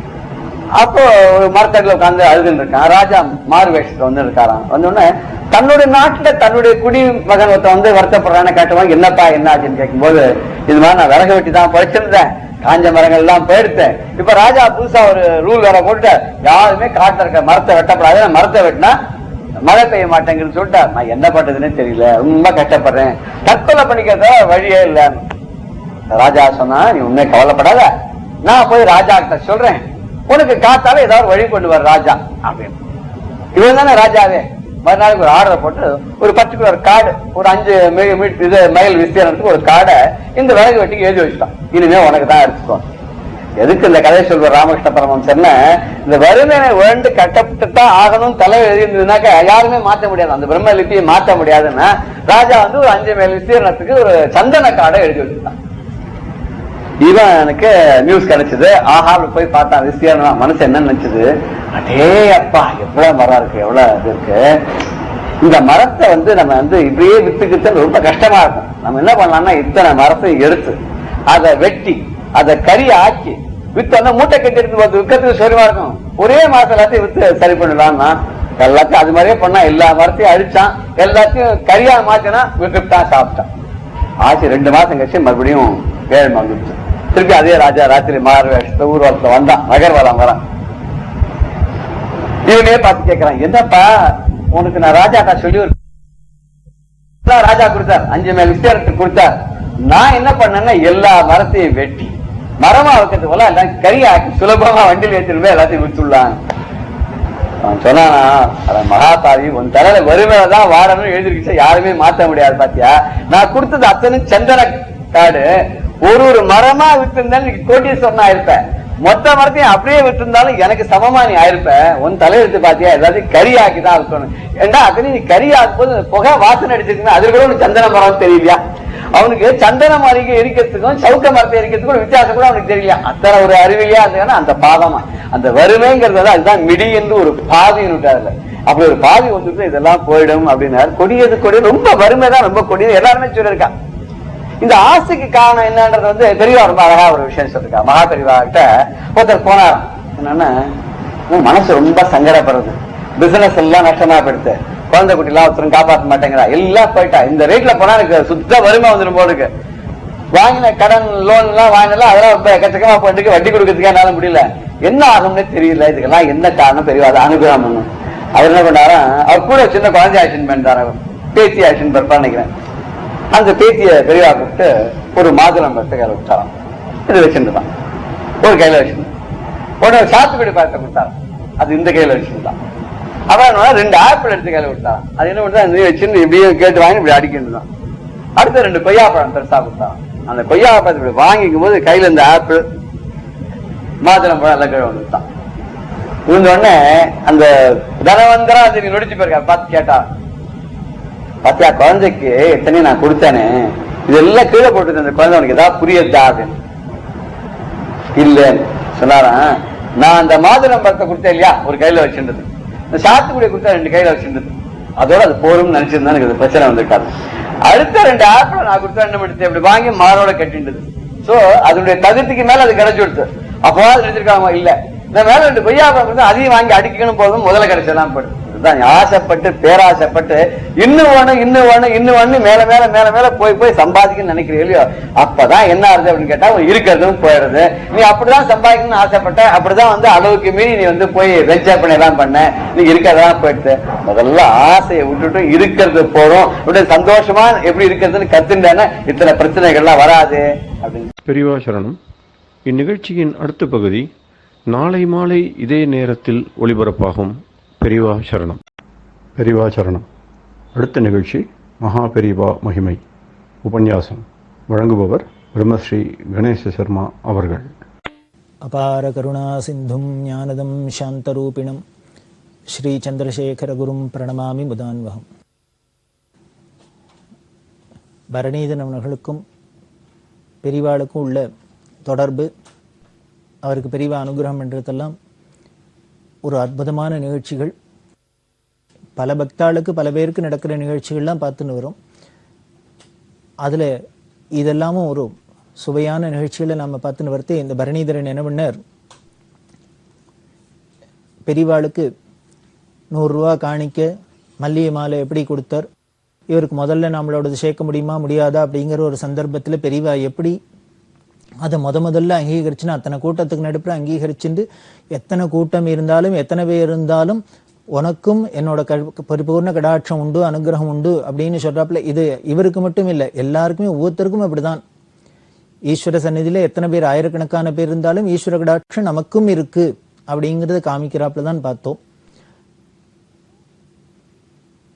அப்போ ஒரு மரத்தடியில் உட்காந்து அழுதுன்னு இருக்கான். ராஜா மாறு வேஷத்துல வந்து இருக்காராம். வந்தோடனே தன்னுடைய நாட்டுல தன்னுடைய குடிமகன் ஒருத்த வருத்தப்படுறான்னு கேட்டவங்க, என்னப்பா என்ன ஆச்சுன்னு கேட்கும்போது, இது மாதிரி நான் விறகு வெட்டி தான் படிச்சிருந்தேன், காஞ்ச மரங்கள் எல்லாம் போயிடுத்தேன். இப்ப ராஜா புதுசா ஒரு ரூல் வேற போட்டு, யாருமே காட்டுல இருக்க மரத்தை வெட்டப்படாது, மரத்தை வெட்டினா மழை பெய்ய மாட்டேங்குன்னு சொல்லிட்டா, நான் என்ன பண்றதுன்னே தெரியல, ரொம்ப கஷ்டப்படுறேன், தற்கொலை பண்ணிக்கிறத வழியே இல்லை. ராஜா சொன்னா, நீ உண்மை கவலைப்படாத, நான் போய் ராஜா கிட்ட சொல்றேன், உனக்கு காத்தால ஏதாவது வழி கொண்டு வர ராஜா அப்படின்னு. இவன் தானே ராஜாவே. மறுநாளுக்கு ஒரு ஆர்டர் போட்டு ஒரு பர்டிகுலர் காடு, ஒரு 5 மைல் விஸ்தீரணத்துக்கு ஒரு காடை இந்த விறகு வெட்டிக்கு எழுதி வச்சுட்டான். இனிமே உனக்கு தான் எடுத்துக்கோ. எதுக்கு இந்த கதை சொல்ற ராமகிருஷ்ண பரமஹம்சர்னா, இந்த வறுமையை வேண்டு கட்டப்பட்டுதான் ஆகணும் தலை எழுதினாக்க யாருமே மாற்ற முடியாது, அந்த பிரம்ம லிபியை மாற்ற முடியாதுன்னா ராஜா ஒரு 5 மைல் விஸ்தீரணத்துக்கு ஒரு சந்தன காடை எழுதி வச்சுட்டான். இவனுக்கு நியூஸ் கிடைச்சது. ஆஹா போய் பார்த்தான் விஸ்தீரணம். மனசு என்ன நினைச்சது, அடே அப்பா எவ்வளவு மரம் இருக்கு, எவ்வளவு இது இருக்கு. இந்த மரத்தை நம்ம இப்படியே வித்துக்கிட்டு ரொம்ப கஷ்டமா இருக்கும். நம்ம என்ன பண்ணலாம்னா, இத்தனை மரத்தை எடுத்து அதை வெட்டி அதை கறி ஆக்கி வித்து மூட்டை கட்டி எடுத்து விற்கிறதுக்கு சௌரியமா இருக்கும். ஒரே மாசம் எல்லாத்தையும் வித்து சரி பண்ணலாம்னா, எல்லாத்தையும் அது மாதிரியே பண்ணா. எல்லா மரத்தையும் அடிச்சான், எல்லாத்தையும் கறியா மாத்தினா விற்கத்தான் சாப்பிட்டான். ஆச்சு 2 மாசம் கழிச்சு மறுபடியும் ஏழ்மை வந்துருச்சு. திருப்பி அதே ராஜா ராத்திரி மாறு ஊர்வலத்துல வந்தான், நகர்வலம் வரான். இவனே பார்த்து கேட்கிறான், என்னப்பா உனக்கு நான் ராஜாக்கா சொல்லி ராஜா கொடுத்தார், 5 மைல் விஸ்தீரணத்துக்கு கொடுத்தார். நான் என்ன பண்ணேன்னா, எல்லா மரத்தையும் வெட்டி மரமா வைக்கிறது போல எல்லாம் கறியாக்கி சுலபமா வண்டியில் ஏற்றிட்டு போய் எல்லாத்தையும் விட்டுள்ளான். சொன்னா, மகாபாவி உன் தலையில வறுமையில்தான் வாடணும்னு எழுதிருச்சு, யாருமே மாற்ற முடியாது. பாத்தியா, நான் கொடுத்தது அத்தனை சந்தன காடு. ஒரு மரமா விட்டு கோட்டீஸ்வரன் ஆயிருப்பேன். மொத்த மரத்தையும் அப்படியே விட்டு இருந்தாலும் எனக்கு சமமா நீ ஆயிருப்ப. உன் தலையெடுத்து பாத்தியா, எல்லாத்தையும் கறி ஆக்கிதான் இருக்கணும். ஏண்டா அத்தனை நீ கறி ஆக்கும் போது புகை வாசனை அடிச்சிருக்கீங்க, அது கூட உனக்கு சந்தன மரம் தெரியலையா? அவனுக்கு சந்தன மரம் எரிக்கிறதுக்கும் சவுக்க மரத்தை எரிக்கிறதுக்கும் வித்தியாசம் கூட அவனுக்கு தெரியலையா? அத்தனை ஒரு அறிவிலியா இருந்ததுன்னா அந்த பாதமா அந்த வறுமைங்கிறது அதுதான் மிடி என்று ஒரு பாதி விட்டாருல. அப்படி ஒரு பாதி வந்துட்டு இதெல்லாம் போயிடும் அப்படின்னாரு. கொடியது ரொம்ப வறுமை தான் ரொம்ப கொடியது எல்லாருமே சொல்லியிருக்கா. இந்த ஆசைக்கு காரணம் என்னன்றது பெரியவா ரொம்ப அழகா ஒரு விஷயம் சொல்லிருக்கா. மகா பெரியவா கிட்ட ஒருத்தர் போனாராம். என்னன்னா, மனசு ரொம்ப சங்கடப்படுறது, பிசினஸ் எல்லாம் நஷ்டமா போயிடுது, குழந்தை குட்டி எல்லாம் ஒருத்தரும் காப்பாற்ற மாட்டேங்கிறா, எல்லாம் போயிட்டா, இந்த ரேட்ல போனா எனக்கு சுத்த வறுமை வந்துடும் போல இருக்கு. வாங்கின கடன் லோன் எல்லாம் வாங்கினலாம் அதெல்லாம் ரொம்ப எக்கச்சக்கமா போயிட்டு வட்டி கொடுக்கறதுக்கே என்னால முடியல, என்ன ஆகும்னே தெரியல, இதுக்கெல்லாம் என்ன காரணம் பெரியவா அதை அனுகிரகம் பண்ணும். அவர் என்ன பண்ணாரா, அவர் கூட சின்ன குழந்தை ஆக்ஷன் பண்ணிட்டார், அவர் பேத்தி ஆக்ஷன் பண்றான்னு நினைக்கிறேன். அந்த பேத்திய பெரியவா கூப்பிட்டு ஒரு மாதுளம் பழத்தை விட்டாராம். இது வச்சுருந்தான். ஒரு கையில வச்சிருந்தேன். உடனே சாத்துக்குடி பழத்தை கொடுத்தாரு, அது இந்த கையில வச்சிருந்தான். அப்புறம் 2 ஆப்பிள் எடுத்து கையில கொடுத்தாங்க. அது என்ன பண்ணுறா, நீ வச்சுன்னு இப்படியும் கேட்டு வாங்கி இப்படி அடிக்கணும். அடுத்த 2 கொய்யாப்பழம் பெருசா கொடுத்தாங்க. அந்த கொய்யாப்பழத்தை இப்படி வாங்கிக்கும் போது கையில இந்த ஆப்பிள் மாதுளம் பழம் எல்லாம் கீழே வந்துட்டான். விழுந்த உடனே அந்த தனவந்தரா அது நீ நொடிச்சு போயிருக்க பார்த்து கேட்டா, பாத்தியா குழந்தைக்கு எத்தனையும் நான் கொடுத்தேனே, இதெல்லாம் கீழே போட்டு அந்த குழந்தை உனக்கு ஏதாவது புரியுதா அப்படின்னு. இல்லன்னு சொன்னாராம். நான் அந்த மாதுளம் பழத்தை கொடுத்தேன் இல்லையா, ஒரு கையில வச்சுருந்தது, இந்த சாத்துக்குடியை கொடுத்தா 2 கையில வச்சுருந்தது, அதோட அது போரும் நினைச்சிருந்தா எனக்கு பிரச்சனை வந்திருக்காது. அடுத்த 2 ஆப்பிள் நான் கொடுத்தா என்ன பண்ணுது, அப்படி வாங்கி மாரோட கட்டின்றது. சோ அதனுடைய தகுதிக்கு மேல அது கிடைச்சு கொடுத்து. அப்போ அது நினைச்சிருக்காங்க இல்ல, இந்த மேல 2 கொய்யாப்பழம் அதையும் வாங்கி அடிக்கணும் போதும் முதல்ல கிடைச்சதான் படும். ஆசைப்பட்டு பேராசைப்பட்டு இன்னும் வேணும் இன்னும் வேணும் இன்னும் வேணும் மேல மேல மேல மேல போய் போய் சம்பாதிக்கணும்னு நினைக்கிறீங்க இல்லையோ, அப்பதான் என்ன ஆகுது அப்படின்னு கேட்டா இருக்கிறதும் போயிடுது. நீ அப்படிதான் சம்பாதிக்கணும்னு ஆசைப்பட்ட, அப்படிதான் அளவுக்கு மீறி நீ போய் வெஞ்சர் பண்ணி எல்லாம் பண்ண, நீ இருக்கிறதெல்லாம் போயிடுது. முதல்ல ஆசையை விட்டுட்டு இருக்கிறது போறோம், இப்படி சந்தோஷமா எப்படி இருக்கிறதுன்னு கத்துட்டேன்னா இத்தனை பிரச்சனைகள்லாம் வராது அப்படின்னு. பெரியவா சரணம். இந்நிகழ்ச்சியின் அடுத்த பகுதி நாளை மாலை இதே நேரத்தில் ஒளிபரப்பாகும். பெரியவா சரணம். பெரியவா சரணம். அடுத்த நிகழ்ச்சி மகா பெரியவா மகிமை உபன்யாசம். வழங்குபவர் பிரம்மஸ்ரீ கணேச சர்மா அவர்கள். அபார கருணா சிந்தும் ஞானதம் சாந்தரூபிணம் ஸ்ரீ சந்திரசேகர குரும் பிரணமாமி முதான்வகம். பரணீதன் அவர்களுக்கும் பெரியவாளுக்கும் உள்ள தொடர்பு, அவருக்கு பெரியவா அனுகிரகம் என்றதெல்லாம் ஒரு அற்புதமான நிகழ்ச்சிகள். பல பக்தாளுக்கு பல பேருக்கு நடக்கிற நிகழ்ச்சிகள்லாம் பார்த்துன்னு வரும். அதில் இதெல்லாமும் ஒரு சுவையான நிகழ்ச்சிகளை நாம் பார்த்துன்னு வரத்து. இந்த பரணீதரன் என்ன பண்ணார், பெரியவாளுக்கு 100 ரூபா காணிக்க மல்லிகை மாலை எப்படி கொடுத்தார், இவருக்கு முதல்ல நம்மளோடது சேர்க்க முடியுமா முடியாதா அப்படிங்கிற ஒரு சந்தர்ப்பத்தில் பெரியவா எப்படி அதை முதல்ல அங்கீகரிச்சுன்னா, அத்தனை கூட்டத்துக்கு நடுப்புற அங்கீகரிச்சுட்டு எத்தனை கூட்டம் இருந்தாலும் எத்தனை பேர் இருந்தாலும் உனக்கும் என்னோட பரிபூர்ண கடாட்சம் உண்டு அனுகிரகம் உண்டு அப்படின்னு சொல்றாப்புல. இது இவருக்கு மட்டும் இல்லை, எல்லாருக்குமே ஒவ்வொருத்தருக்கும் அப்படிதான். ஈஸ்வர சந்நிதியில எத்தனை பேர் ஆயிரக்கணக்கான பேர் இருந்தாலும் ஈஸ்வர கடாட்சம் நமக்கும் இருக்கு அப்படிங்கிறத காமிக்கிறாப்புல தான் பார்த்தோம்.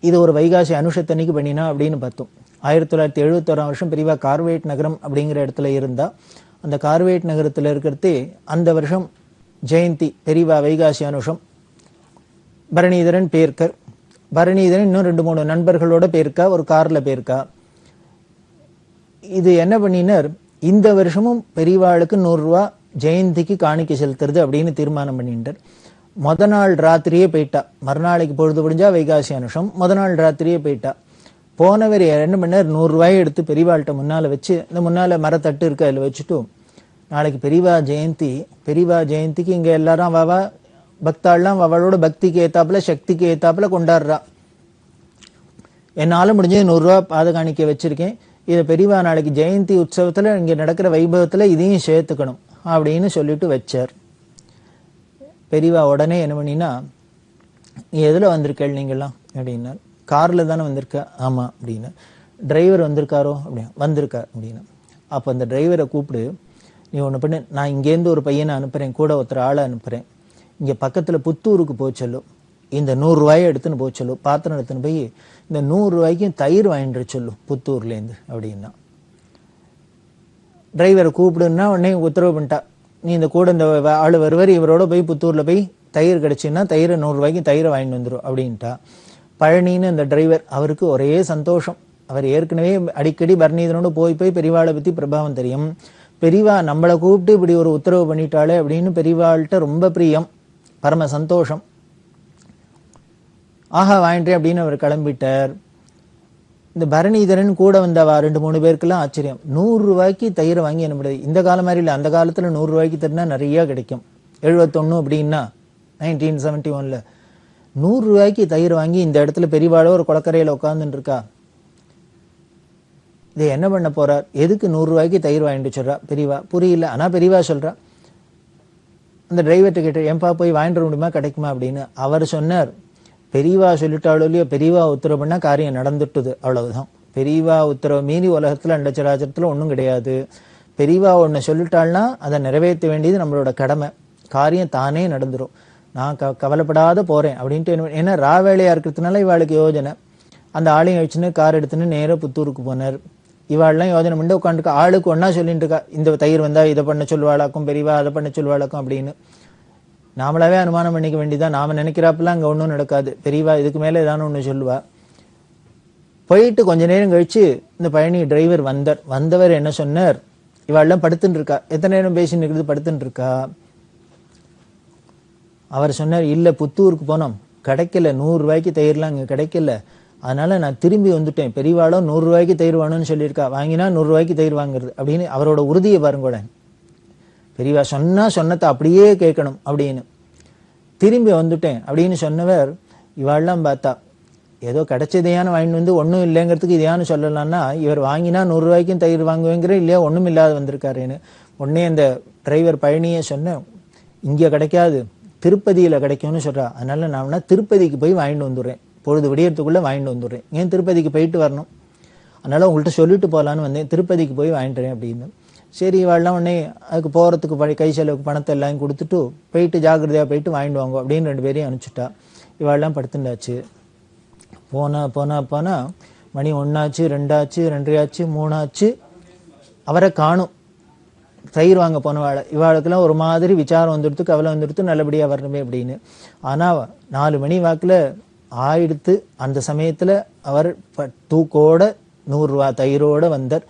இது ஒரு வைகாசி அனுஷத்தன்னைக்கு பண்ணினா அப்படின்னு பார்த்தோம். 1971 வருஷம் பெரியவா கார்வேட் நகரம் அப்படிங்கிற இடத்துல இருந்தா, அந்த கார்வேட் நகரத்தில் இருக்கிறது அந்த வருஷம் ஜெயந்தி பெரியவா வைகாசி அனுஷம். பரணீதரன் பேர்க்கர், பரணீதரன் இன்னும் 2-3 நண்பர்களோட பேருக்கா, ஒரு கார்ல பேருக்கா. இது என்ன பண்ணினார், இந்த வருஷமும் பெரியவாளுக்கு 100 ரூபா ஜெயந்திக்கு காணிக்கை செலுத்துறது அப்படின்னு தீர்மானம் பண்ணிட்டார். முத நாள் ராத்திரியே போயிட்டா, மறுநாளைக்கு பொழுது முடிஞ்சா வைகாசி அனுஷம், முத நாள் ராத்திரியே போயிட்டா. போனவர் என்ன பண்ணார், 100 ரூபாயை எடுத்து பெரியவாள்கிட்ட முன்னால வச்சு, இந்த முன்னால மரத்தட்டு இருக்கு அதில் வச்சுட்டு, நாளைக்கு பெரியவா ஜெயந்தி, பெரியவா ஜெயந்திக்கு இங்க எல்லாரும் வாவா பக்தாள்லாம் அவளோட பக்திக்கு ஏத்தாப்புல சக்திக்கு ஏத்தாப்புல கொண்டாடுறா. என்னால முடிஞ்சது 100 ரூபா பாதகாணிக்க வச்சிருக்கேன், இதை பெரியவா நாளைக்கு ஜெயந்தி உற்சவத்துல இங்க நடக்கிற வைபவத்துல இதையும் சேர்த்துக்கணும் அப்படின்னு சொல்லிட்டு வச்சார். பெரியவா உடனே என்ன பண்ணினா, நீ எதுல வந்திருக்கேள் நீங்கெல்லாம் அப்படின்னா, கார்ல தானே வந்திருக்க. ஆமா அப்படின்னா. டிரைவர் வந்திருக்காரோ அப்படின்னா, வந்திருக்கார் அப்படின்னா. அப்போ அந்த டிரைவரை கூப்பிடு, நீ ஒன்று பண்ணு, நான் இங்கேருந்து ஒரு பையனை அனுப்புறேன், கூட ஒருத்தர் ஆளை அனுப்புறேன், இங்கே பக்கத்தில் புத்தூருக்கு போச்சல்லோ, இந்த 100 ரூபாயை எடுத்துன்னு போச்சல்லோ, பாத்திரம் எடுத்துன்னு போய் இந்த 100 ரூபாய்க்கும் தயிர் வாங்கிட்டு சொல்லு புத்தூர்லேருந்து அப்படின்னா. டிரைவரை கூப்பிடுன்னா உடனே உத்தரவு பண்ணிட்டா, நீ இந்த கூட இந்த ஆள் வருவார், இவரோட போய் புத்தூரில் போய் தயிர் கிடச்சின்னா தயிரை 100 ரூபாய்க்கு தயிரை வாங்கிட்டு வந்துடும் அப்படின்ட்டா. பழனின்னு அந்த டிரைவர், அவருக்கு ஒரே சந்தோஷம். அவர் ஏற்கனவே அடிக்கடி பரணீதனோடு போய் போய் பெரியவாளை பற்றி பிரபாவம் தெரியும். பெரியவா நம்மளை கூப்பிட்டு இப்படி ஒரு உத்தரவு பண்ணிட்டாளே அப்படின்னு பெரியவாள்கிட்ட ரொம்ப பிரியம், பரம சந்தோஷம். ஆஹா வாங்கிட்டேன் அப்படின்னு அவர் கிளம்பிட்டார். இந்த பரணீதரன் கூட வந்தவா 2-3 பேருக்கெல்லாம் ஆச்சரியம். 100 ரூபாய்க்கு தயிரை வாங்கி என்ன பண்ணுறது, இந்த காலம் மாதிரி இல்லை, அந்த காலத்தில் 100 ரூபாய்க்கு தருனா நிறைய கிடைக்கும். 71 அப்படின்னா 1971 100 ரூபாய்க்கு தயிர் வாங்கி இந்த இடத்துல பெரியவாளோ ஒரு குளக்கரையில் உட்காந்துட்டு இருக்கா. இதை என்ன பண்ண போறார், எதுக்கு 100 ரூபாய்க்கு தயிர் வாங்கிட்டு சொல்றா பெரியவா, புரியல. ஆனா பெரியவா சொல்றா. அந்த டிரைவர்கிட்ட கேட்டு, ஏன்பா போய் வாங்கிட்டு முடியுமா கிடைக்குமா அப்படின்னு. அவர் சொன்னார், பெரியவா சொல்லிட்டாளோ இல்லையோ, பெரியவா உத்தரவு பண்ணா காரியம் நடந்துட்டுது, அவ்வளவுதான். பெரியவா உத்தரவு மீறி உலகத்துல அண்டச்சராச்சரத்துல ஒன்றும் கிடையாது. பெரியவா ஒன்று சொல்லிட்டாள்னா அதை நிறைவேற்ற வேண்டியது நம்மளோட கடமை. காரியம் தானே நடந்துரும். நான் கவலைப்படாத போறேன் அப்படின்ட்டு. ஏன்னா ராவேளையா இருக்கிறதுனால இவாளுக்கு யோஜனை. அந்த ஆளையும் வச்சுன்னு கார் எடுத்துன்னு நேராக புத்தூருக்கு போனார். இவாள்லாம் யோஜனை பண்ணி உட்காந்துருக்க. ஆளுக்கு ஒன்னா சொல்லிட்டு இருக்கா, இந்த தயிர் வந்தா இதை பண்ண சொல்லுவாளாக்கும், பெரியவா அதை பண்ண சொல்லுவாளாக்கும் அப்படின்னு. நாமளாவே அனுமானம் பண்ணிக்க வேண்டியதான். நாம நினைக்கிறாப்பெல்லாம் அங்கே ஒன்றும் நடக்காது. பெரியவா இதுக்கு மேலே ஏதானு ஒன்று சொல்லுவா. போயிட்டு கொஞ்ச நேரம் கழிச்சு இந்த பழனி டிரைவர் வந்தவர் என்ன சொன்னார், இவாள்லாம் படுத்துட்டு இருக்கா, எத்தனை நேரம் பேசின்னு இருக்குது, படுத்துட்டு இருக்கா. அவர் சொன்னார், இல்ல புத்தூருக்கு போனோம், கிடைக்கல, 100 ரூபாய்க்கு தயிர்லாம் அங்கே கிடைக்கல, அதனால நான் திரும்பி வந்துட்டேன். பெரியவாளும் 100 ரூபாய்க்கு தயிர் வேணும்னு சொல்லியிருக்கா, வாங்கினா 100 ரூபாய்க்கு தயிர் வாங்குறது அப்படின்னு. அவரோட உறுதியை பாருங்க. பெரியவா சொன்னதை அப்படியே கேட்கணும் அப்படின்னு. திரும்பி வந்துட்டேன் அப்படின்னு சொன்னவர் இவாள்லாம் பார்த்தா ஏதோ கிடைச்சதையான வாங்கிட்டு வந்து ஒன்றும் இல்லைங்கிறதுக்கு இதையானு சொல்லலாம்னா, இவர் வாங்கினா 100 ரூபாய்க்கும் தயிர் வாங்குவேங்கிற, இல்லையா ஒன்றும் இல்லாத வந்திருக்காருன்னு. உடனே அந்த டிரைவர் பழனியை சொன்ன, இங்கே கிடைக்காது, திருப்பதியில் கிடைக்கும்னு சொல்றா. அதனால நான் திருப்பதிக்கு போய் வாங்கிட்டு வந்துடுறேன், பொழுது விடியறதுக்குள்ள வாங்கிட்டு வந்துடுறேன். ஏன் திருப்பதிக்கு போயிட்டு வரணும், அதனால உங்கள்கிட்ட சொல்லிட்டு போகலான்னு வந்தேன், திருப்பதிக்கு போய் வாங்கிட்டுறேன் அப்படின்னு. சரி, இவாள்லாம் உடனே அதுக்கு போகிறதுக்கு கை செலவுக்கு பணத்தை எல்லாம் கொடுத்துட்டு போயிட்டு ஜாக்கிரதையாக போயிட்டு வாங்கிட்டு வாங்க அப்படின்னு 2 பேரையும் அனுப்பிச்சுட்டா. இவாள்லாம் படுத்துண்டாச்சு. போனா மணி 1 ஆச்சு, 2 ஆச்சு, 2:30 ஆச்சு, 3 ஆச்சு. அவரை காணும். தயிர் வாங்க போனவாள். இவாளுக்கெல்லாம் ஒரு மாதிரி விசாரம் வந்துடுத்து, கவலை வந்துடுத்து, நல்லபடியாக வரணுமே அப்படின்னு. ஆனால் 4 மணி வாக்கில் ஆயிடுத்து. அந்த சமயத்தில் அவர் தூக்கோட 100 ரூபா தயிரோட வந்தார்.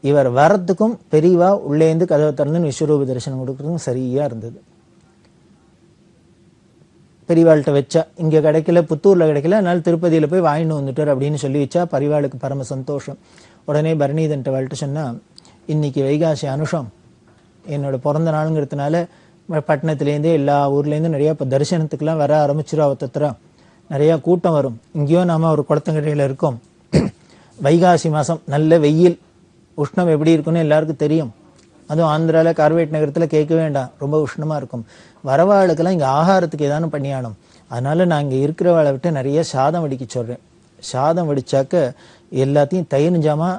இவர் வரத்துக்கும் பெரியவா உள்ளேந்து கதவை திறந்து விஸ்வரூப தரிசனம் கொடுக்கறதுக்கும் சரியா இருந்தது. பெரியவாள்கிட்ட வச்சா, இங்க கிடைக்கல, புத்தூர்ல கிடைக்கல, அதனால திருப்பதியில போய் வாங்கிட்டு வந்துட்டார் அப்படின்னு சொல்லி வச்சா. பரிவாளுக்கு பரம சந்தோஷம். உடனே பரணிதன்ட்ட வாழ்ட்டு சொன்னா, இன்னைக்கு வைகாசி அனுஷம், என்னோட பிறந்த நாளுங்கிறதுனால பட்டணத்துலேருந்தே எல்லா ஊர்லேருந்து நிறைய இப்போ தரிசனத்துக்கெல்லாம் வர ஆரம்பிச்சிடும். அவத்தரா நிறைய கூட்டம் வரும். இங்கேயோ நாம ஒரு குளத்தங்கரையில் இருக்கோம். வைகாசி மாசம் நல்ல வெயில், உஷ்ணம் எப்படி இருக்குன்னு எல்லாருக்கும் தெரியும். அதுவும் ஆந்திராவில் கார்வேட் நகரத்தில் கேட்க வேண்டாம், ரொம்ப உஷ்ணமாக இருக்கும். வரவாளுக்கெல்லாம் இங்கே ஆகாரத்துக்கு ஏதானும் பண்ணியானும். அதனால நான் இங்கே இருக்கிறவாளை விட்டு நிறைய சாதம் வடிக்க சொல்கிறேன். சாதம் வடிச்சாக்க எல்லாத்தையும் தயிர் ஜாமா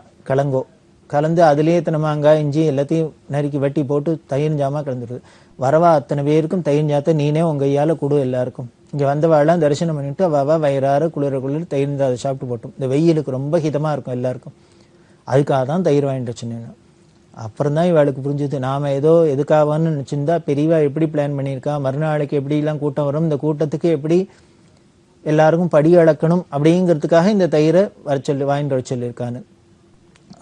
கலந்து அதுலேயே இத்தனை மாங்காய் இஞ்சி எல்லாத்தையும் நறுக்கி வெட்டி போட்டு தயிர் ஜாமா கலந்துடுது. வரவா அத்தனை பேருக்கும் தயிர் ஜாத்தை நீனே உங்க கையால் கொடு எல்லாருக்கும். இங்கே வந்தவாழெல்லாம் தரிசனம் பண்ணிட்டு அவ வயிறார குளிர தயிர் அதை சாப்பிட்டு போட்டோம். இந்த வெயிலுக்கு ரொம்ப ஹிதமாக இருக்கும் எல்லாருக்கும். அதுக்காக தான் தயிர் வாங்கிட்டு வச்சுன்னு. அப்புறம் தான் இவளுக்கு புரிஞ்சுது, நாம ஏதோ எதுக்காகன்னு நினச்சிருந்தா பெரியவா எப்படி பிளான் பண்ணியிருக்கா, மறுநாளைக்கு எப்படிலாம் கூட்டம் வரும், இந்த கூட்டத்துக்கு எப்படி எல்லாருக்கும் படி அளக்கணும் அப்படிங்கிறதுக்காக இந்த தயிரை வாங்கிட்டு வர சொல்லியிருக்கான்னு.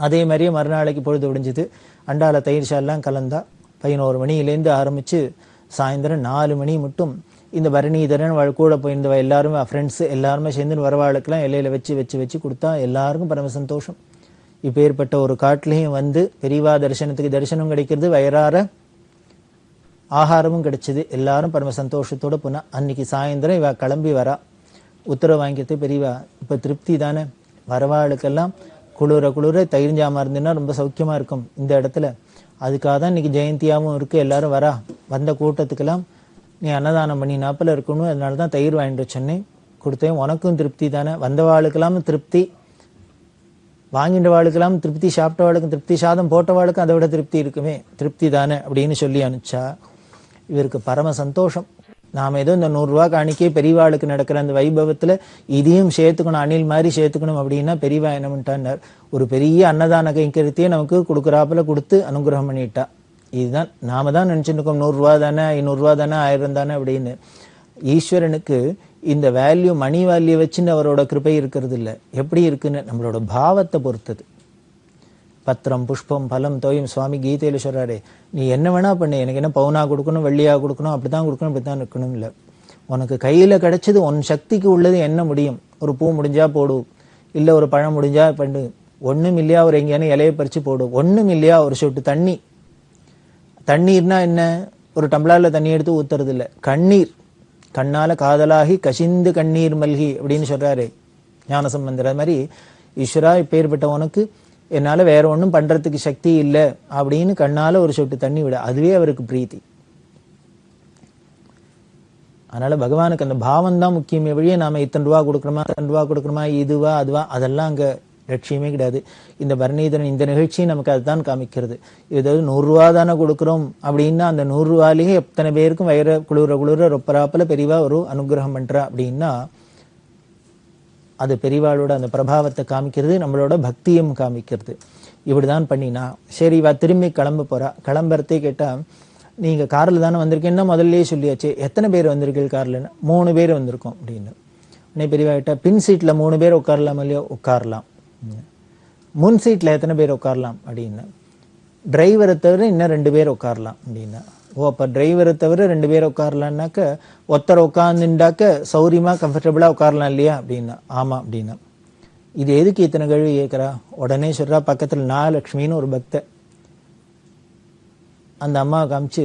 அதே மாதிரியே மறுநாளைக்கு பொழுது விடிஞ்சுது. அண்டால தயிர் சால்லாம் கலந்தா 11 மணியிலேருந்து ஆரம்பித்து சாயந்தரம் 4 மணி மட்டும் இந்த பரணிதரன் கூட போயிருந்தவ எல்லாருமே ஃப்ரெண்ட்ஸு எல்லாருமே சேர்ந்து வரவாளுக்கெல்லாம் இலையில வச்சு கொடுத்தா. எல்லாருக்கும் பரம சந்தோஷம். இப்போ ஏற்பட்ட ஒரு காட்டிலையும் வந்து பெரியவா தரிசனத்துக்கு தரிசனம் கிடைக்கிறது, வயிறார ஆகாரமும் கிடைச்சிது. எல்லாரும் பரம சந்தோஷத்தோடு போனா. அன்னைக்கு சாயந்தரம் இவ கிளம்பி வரா. உத்தரவு வாங்கிக்கிறது பெரியவா, இப்போ திருப்தி தானே, வரவாளுக்கெல்லாம் குளிர தயிர் ஜாமா இருந்துன்னா ரொம்ப சௌக்கியமாக இருக்கும் இந்த இடத்துல. அதுக்காக தான் இன்னைக்கு ஜெயந்தியாகவும் இருக்குது. எல்லாரும் வரா. வந்த கூட்டத்துக்கெல்லாம் நீ அன்னதானம் பண்ணி நாப்பில் இருக்கணும், அதனால தான் தயிர் வாங்கிட்டு சொன்னேன், கொடுத்தேன். உனக்கும் திருப்தி தானே, வந்தவாளுக்கெல்லாம் திருப்தி, வாங்கின்ற வாழ்க்கெல்லாம் திருப்தி, சாப்பிட்ட வாழ்க்கும் திருப்தி, சாதம் போட்ட வாழ்க்கும் அதை விட திருப்தி இருக்குமே, திருப்தி தானே அப்படின்னு சொல்லி அனுப்பிச்சா. இவருக்கு பரம சந்தோஷம். நாம் ஏதோ இந்த 100 ரூபா காணிக்கே பெரியவாளுக்கு நடக்கிற அந்த வைபவத்தில் இதையும் சேர்த்துக்கணும், அணில் மாதிரி சேர்த்துக்கணும் அப்படின்னா பெரியவா என்ன பண்ணிட்டார், ஒரு பெரிய அன்னதான கைங்கரியத்தையே நமக்கு கொடுக்குறாப்புல கொடுத்து அனுகிரகம் பண்ணிட்டா. இதுதான் நாம தான் நினச்சிட்டு இருக்கோம், 100 ரூபா தானே, 500 ரூபா தானே, 1000 தானே அப்படின்னு. ஈஸ்வரனுக்கு இந்த வேல்யூ, மணி வேல்யூ வச்சுன்னு அவரோட கிருபை இருக்கிறது இல்லை. எப்படி இருக்குன்னு நம்மளோட பாவத்தை பொறுத்தது. பத்திரம் புஷ்பம் பலம் தோயும் சுவாமி கீதையில சொல்றாரு, நீ என்ன வேணா பண்ணு, எனக்கு என்ன பவுனா கொடுக்கணும், வெள்ளியா கொடுக்கணும், அப்படித்தான் கொடுக்கணும், அப்படித்தான் இருக்கணும் இல்லை. உனக்கு கையில கிடைச்சது உன் சக்திக்கு உள்ளது என்ன முடியும். ஒரு பூ முடிஞ்சா போடு, இல்லை ஒரு பழம் முடிஞ்சா பண்ணு, ஒன்றும் இல்லையா ஒரு எங்கேயான இலையை பறிச்சு போடு, ஒன்றும் இல்லையா ஒரு சொட்டு தண்ணி. தண்ணீர்னா என்ன, ஒரு டம்ளர்ல தண்ணி எடுத்து ஊத்துறது இல்லை, கண்ணீர். கண்ணால காதலாகி கசிந்து கண்ணீர் மல்கி அப்படின்னு சொல்றாரு ஞானசம்பந்தர். அது மாதிரி ஈஸ்வரா இப்ப ஏற்பட்ட உனக்கு என்னால வேற ஒன்றும் பண்றதுக்கு சக்தி இல்லை அப்படின்னு கண்ணால ஒரு சொட்டு தண்ணி விட, அதுவே அவருக்கு பிரீத்தி. அதனால பகவானுக்கு அந்த பாவம் தான் முக்கியமே வழியே நாம இத்தனை ரூபா கொடுக்கணுமா, 2 ரூபா கொடுக்கணுமா, இதுவா அதுவா அதெல்லாம் அங்க லட்சியமே கிடையாது. இந்த பரணிதரன் இந்த நிகழ்ச்சியும் நமக்கு அதுதான் காமிக்கிறது. ஏதாவது 100 ரூபா தானே கொடுக்குறோம் அப்படின்னா அந்த 100 ரூபாலேயே எத்தனை பேருக்கும் வயிற குளிர ரொப்பராப்பில் பெரியவா ஒரு அனுகிரகம் பண்றா அப்படின்னா அது பெரியவாளோட அந்த பிரபாவத்தை காமிக்கிறது, நம்மளோட பக்தியும் காமிக்கிறது. இப்படிதான் பண்ணினா சரி இவா திரும்பி கிளம்ப போறா. கிளம்புறதே கேட்டா நீங்க கார்ல தானே வந்திருக்கீங்கன்னா முதல்லயே சொல்லியாச்சு. எத்தனை பேர் வந்திருக்கீங்க கார்லன்னு? 3 பேர் வந்திருக்கோம் அப்படின்னு. உடனே பெரியவா கேட்டா பின் சீட்ல 3 பேர் உட்காரலாம் இல்லையோ? உட்காரலாம். முன் சீட்ல எத்தனை பேர் உட்காரலாம் அப்படின்னு. டிரைவரை தவிர இன்னும் 2 பேர் உட்காரலாம் அப்படின்னா. ஓ அப்ப டிரைவரை தவிர 2 பேர் உட்காரலான்னாக்க ஒருத்தர் உட்காந்துட்டாக்க சௌரியமா கம்ஃபர்டபுளா உட்காரலாம் இல்லையா அப்படின்னா. ஆமா அப்படின்னா. இது எதுக்கு இத்தனை கேள்வி கேட்கிறா? உடனே சொல்றா பக்கத்துல நாகலட்சுமின்னு ஒரு பக்த அந்த அம்மாவை காமிச்சு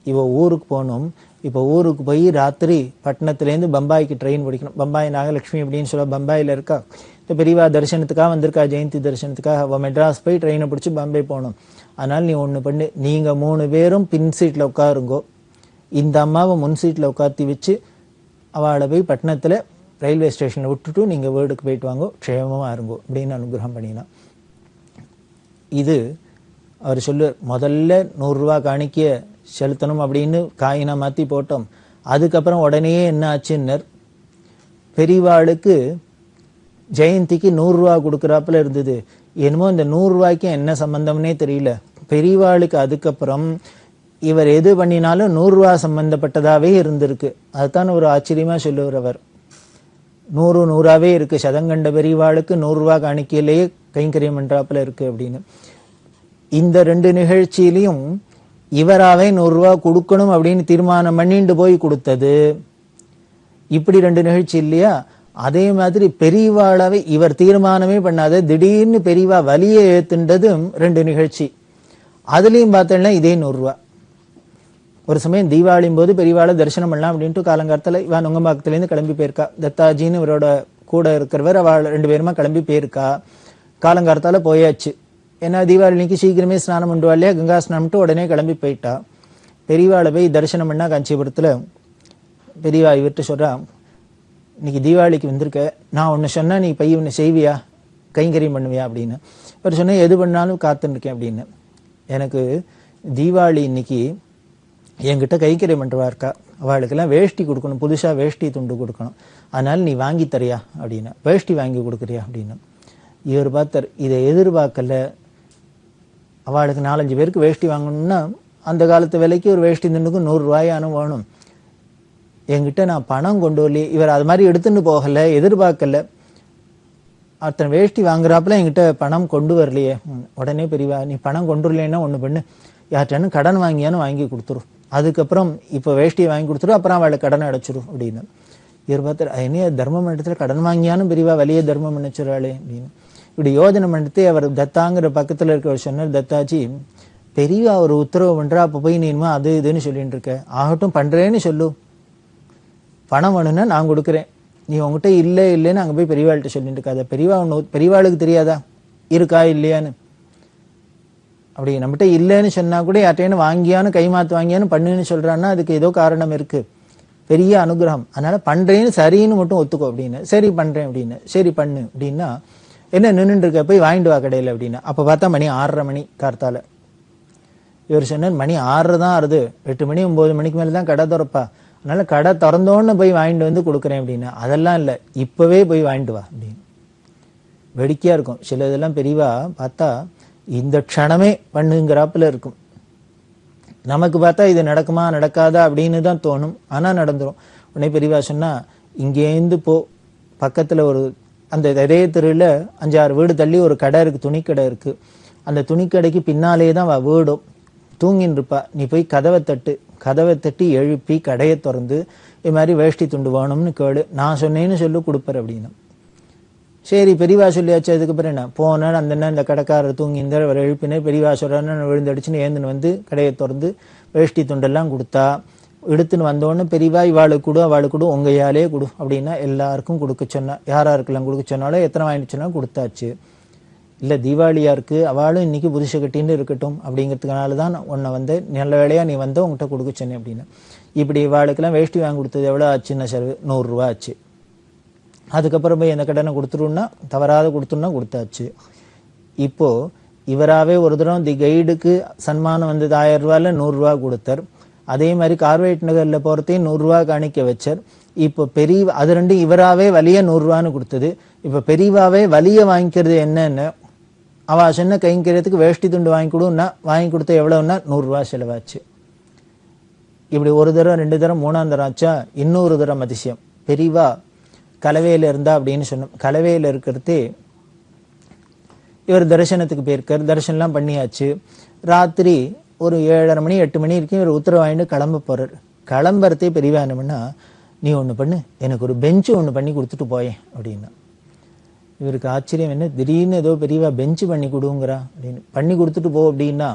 இவ ஊருக்கு போகணும். இப்போ ஊருக்கு போய் ராத்திரி பட்டணத்துலேருந்து பம்பாய்க்கு ட்ரெயின் பிடிக்கணும். பம்பாய் நாகலட்சுமி அப்படின்னு சொல்ல பம்பாயில் இருக்கா. இப்போ பெரியவா தரிசனத்துக்காக வந்திருக்கா, ஜெயந்தி தரிசனத்துக்காக. அவள் மெட்ராஸ் போய் ட்ரெயினை பிடிச்சி பாம்பே போகணும். அதனால் நீ ஒன்று பண்ணு, நீங்கள் 3 பேரும் பின் சீட்டில் உட்காருங்கோ, இந்த அம்மாவை முன் சீட்டில் உட்காத்தி வச்சு அவளை போய் பட்டணத்தில் ரயில்வே ஸ்டேஷனில் விட்டுட்டு நீங்கள் வீடுக்கு போயிட்டு வாங்கோ, க்ஷேமமாக இருங்கோ அப்படின்னு அனுகிரகம் பண்ணினான். இது அவர் சொல்லுவார், முதல்ல 100 ரூபா காணிக்க செலுத்தணும் அப்படின்னு காயினா மாற்றி போட்டோம். அதுக்கப்புறம் உடனே என்ன ஆச்சுன்னர், பெரியவாளுக்கு ஜெயந்திக்கு 100 ரூபா கொடுக்குறாப்புல இருந்தது. என்னமோ இந்த 100 ரூபாய்க்கு என்ன சம்பந்தம்னே தெரியல. பெரியவாளுக்கு அதுக்கப்புறம் இவர் எது பண்ணினாலும் 100 ரூபா சம்பந்தப்பட்டதாவே இருந்திருக்கு. அதுதான் ஒரு ஆச்சரியமா சொல்லுவார் அவர். 100 இருக்கு, சதங்கண்ட பெரியவாளுக்கு 100 ரூபா காணிக்கையிலேயே கைங்கரியம் பண்றாப்புல இருக்கு அப்படின்னு. இந்த 2 நிகழ்ச்சியிலையும் இவராவே 100 ரூபா கொடுக்கணும் அப்படின்னு தீர்மானம் பண்ணிட்டு போய் கொடுத்தது. இப்படி 2 நிகழ்ச்சி இல்லையா? அதே மாதிரி பெரியவாளாவே இவர் தீர்மானமே பண்ணாத திடீர்னு பெரியவா வலியை ஏத்துண்டதும் 2 நிகழ்ச்சி. அதுலயும் பார்த்தோம்னா இதே 100 ரூபா. ஒரு சமயம் தீபாவளியும் போது பெரியவாளை தரிசனம் பண்ணலாம் அப்படின்ட்டு காலங்காலத்துல இவா நுங்கம்பாக்கத்துலேருந்து கிளம்பி போயிருக்கா. தத்தாஜின்னு இவரோட கூட இருக்கிறவர், அவள் 2 பேருமா கிளம்பி போயிருக்கா. காலங்காலத்தால போயாச்சு. ஏன்னா தீபாவளிக்கு சீக்கிரமே ஸ்நானம் பண்ணுவா இல்லையா, கங்கா ஸ்நானம்ட்டு உடனே கிளம்பி போயிட்டா. பெரியவாளை போய் தரிசனம் பண்ணா காஞ்சிபுரத்துல. பெரியவா இவர்கிட்ட சொல்றா, இன்னைக்கு தீபாவளிக்கு வந்திருக்க, நான் ஒன்று சொன்னா நீ பைய ஒன்று செய்வியா, கைங்கரியம் பண்ணுவியா அப்படின்னு. இவர் சொன்ன எது பண்ணாலும் காத்துன்னு இருக்கேன் அப்படின்னு. எனக்கு தீபாவளி இன்னைக்கு என்கிட்ட கைங்கரியம் பண்ணுறவா இருக்கா, அவளுக்கெல்லாம் வேஷ்டி கொடுக்கணும், புதுசா வேஷ்டி துண்டு கொடுக்கணும், அதனால நீ வாங்கி தரியா அப்படின்னா. வேஷ்டி வாங்கி கொடுக்குறியா அப்படின்னு. இவர் பார்த்தார், இதை எதிர்பார்க்கல. அவளுக்கு 4-5 பேருக்கு வேஷ்டி வாங்கணும்னா அந்த காலத்து விலைக்கு ஒரு வேஷ்டி துண்டுக்கு 100 ரூபாயானும் வேணும். என்கிட்ட நான் பணம் கொண்டு வரலையே. இவர் அது மாதிரி எடுத்துன்னு போகல, எதிர்பார்க்கல. அத்தனை வேஷ்டி வாங்குறாப்புல என்கிட்ட பணம் கொண்டு வரலையே. உடனே பெரியவா, நீ பணம் கொண்டு வரலைன்னா ஒன்று பண்ணு, யார்ட்டானு கடன் வாங்கியானு வாங்கி கொடுத்துரும், அதுக்கப்புறம் இப்போ வேஷ்டியை வாங்கி கொடுத்துரும், அப்புறம் அவளை கடனை அடைச்சிரும் அப்படின்னு. இவர் பார்த்தார், என்ன தர்மம் இடத்துல கடன் வாங்கியானும் பெரியவா வலிய தர்மம் நினைச்சுறாளே அப்படின்னு. இப்படி யோஜனை பண்ணிட்டு அவர் தத்தாங்கிற பக்கத்தில் இருக்கிறவர் சொன்னார், தத்தாச்சி பெரியவா ஒரு உத்தரவு பண்றா, அப்போ போய் நீமா அது இதுன்னு சொல்லிட்டு இருக்க, ஆகட்டும் பண்றேன்னு சொல்லு, பணம் வேணும்னா நான் கொடுக்குறேன், நீ உங்ககிட்ட இல்லைன்னு அங்கே போய் பெரியவாள்கிட்ட சொல்லிட்டு இருக்காத. பெரியவாளுக்கு தெரியாதா இருக்கா இல்லையான்னு? அப்படி நம்மகிட்ட இல்லைன்னு சொன்னா கூட யார்ட்டேன்னு வாங்கியானு கைமாத்து வாங்கியானு பண்ணுன்னு சொல்றான்னா அதுக்கு ஏதோ காரணம் இருக்கு, பெரிய அனுகிரகம், அதனால பண்றேன்னு சரின்னு மட்டும் ஒத்துக்கோ அப்படின்னு. சரி பண்றேன் அப்படின்னு. சரி பண்ணு அப்படின்னா, என்ன நின்றுட்டு இருக்க, போய் வாங்கிட்டு வா கடையில் அப்படின்னா. அப்ப பார்த்தா மணி 6:30 மணி கார்த்தால. இவர் சொன்னார், மணி 6 தான் ஆறுது, 8 மணி 9 மணிக்கு மேலே தான் கடை திறப்பா, அதனால கடை திறந்தோன்னு போய் வாங்கிட்டு வந்து கொடுக்குறேன் அப்படின்னா. அதெல்லாம் இல்லை, இப்பவே போய் வாங்கிட்டு வா அப்படின்னு. வேடிக்கையா இருக்கும். சில இதெல்லாம் பெரியவா பார்த்தா இந்த க்ஷணமே பண்ணுங்கிறாப்புல இருக்கும். நமக்கு பார்த்தா இது நடக்குமா நடக்காதா அப்படின்னு தான் தோணும், ஆனா நடந்துரும். உடனே பெரியவா சொன்னா, இங்கேருந்து போ, பக்கத்துல ஒரு அந்த இதே தெருவில் 5-6 வீடு தள்ளி ஒரு கடை இருக்கு, துணிக்கடை இருக்கு. அந்த துணிக்கடைக்கு பின்னாலே தான் வீடும். தூங்கின்னு இருப்பா, நீ போய் கதவை தட்டி எழுப்பி கடையை திறந்து இது மாதிரி வேஷ்டி துண்டு வேணும்னு கேளு, நான் சொன்னேன்னு சொல்லு கொடுப்பார் அப்படின்னு. சரி பெரியவா சொல்லியாச்சு. அதுக்கப்புறம் என்ன போனேன், அந்த கடைக்காரர் தூங்கிந்த அவர் எழுப்பினர், பெரியவா சொல்றான்னு விழுந்தடிச்சுன்னு ஏந்துன்னு வந்து கடையை திறந்து வேஷ்டி துண்டெல்லாம் கொடுத்தா. எடுத்துன்னு வந்தோடனே பெரியவா இவாளுக்கு கொடு அவளுக்கு கொடு உங்கையாலே கொடு அப்படின்னா எல்லாருக்கும் கொடுக்க சொன்னா. யாராருக்கெல்லாம் கொடுக்க சொன்னாலும் எத்தனை வாங்கிட்டு சொன்னா கொடுத்தாச்சு. இல்லை தீபாவளியா இருக்கு, அவளும் இன்னைக்கு புதுச கட்டின்னு இருக்கட்டும் அப்படிங்கிறதுனால தான் உன்னை வந்து நல்ல வேலையா நீ வந்து உங்ககிட்ட கொடுக்க சொன்னேன் அப்படின்னு. இப்படி இவாளுக்கெல்லாம் வேஷ்டி வாங்கி கொடுத்தது எவ்வளோ ஆச்சுன்னா செலவு 100 ரூபா ஆச்சு. அதுக்கப்புறம் போய் எந்த கடனை கொடுத்துருன்னா தவறாத கொடுத்துருன்னா கொடுத்தாச்சு. இப்போ இவராகவே ஒரு தரம் தி கைடுக்கு சன்மானம் வந்தது 1000 ரூபாயில் 100 ரூபா கொடுத்தார். அதே மாதிரி கார்வேட் நகரில் போகிறதையும் 100 ரூபா காணிக்க வச்சார். இப்போ பெரிய அது ரெண்டும் இவராகவே வலிய 100 ரூபான்னு கொடுத்தது. இப்போ பெரியவாவே வலிய வாங்கிக்கிறது என்னன்னு அவ சொன்ன கைங்கிறதுக்கு வேஷ்டி துண்டு வாங்கி கொடுன்னா வாங்கி கொடுத்த எவ்வளவுன்னா 100 ரூபா செலவாச்சு. இப்படி ஒரு தரம் 2 தரம் 3ஆம் தரம் ஆச்சா. இன்னொரு தரம் அதிசயம், பெரியவா கலவையில் இருந்தா அப்படின்னு சொன்னோம். கலவையில் இருக்கிறதே இவர் தரிசனத்துக்கு போயிருக்கார். தரிசனம்லாம் பண்ணியாச்சு. ராத்திரி ஒரு 7:30 மணி 8 மணி இருக்கும் இவர் உத்தரவு வாங்கிட்டு கிளம்ப போறார். கிளம்புறதே பெரியவா என்னன்னா, நீ ஒன்று பண்ணு, எனக்கு ஒரு பெஞ்சு ஒன்று பண்ணி கொடுத்துட்டு போயேன் அப்படின்னா. இவருக்கு ஆச்சரியம் என்ன, திடீர்னு ஏதோ பெரியவா பெஞ்சு பண்ணி கொடுங்கிறா அப்படின்னு. பண்ணி கொடுத்துட்டு போ அப்படின்னா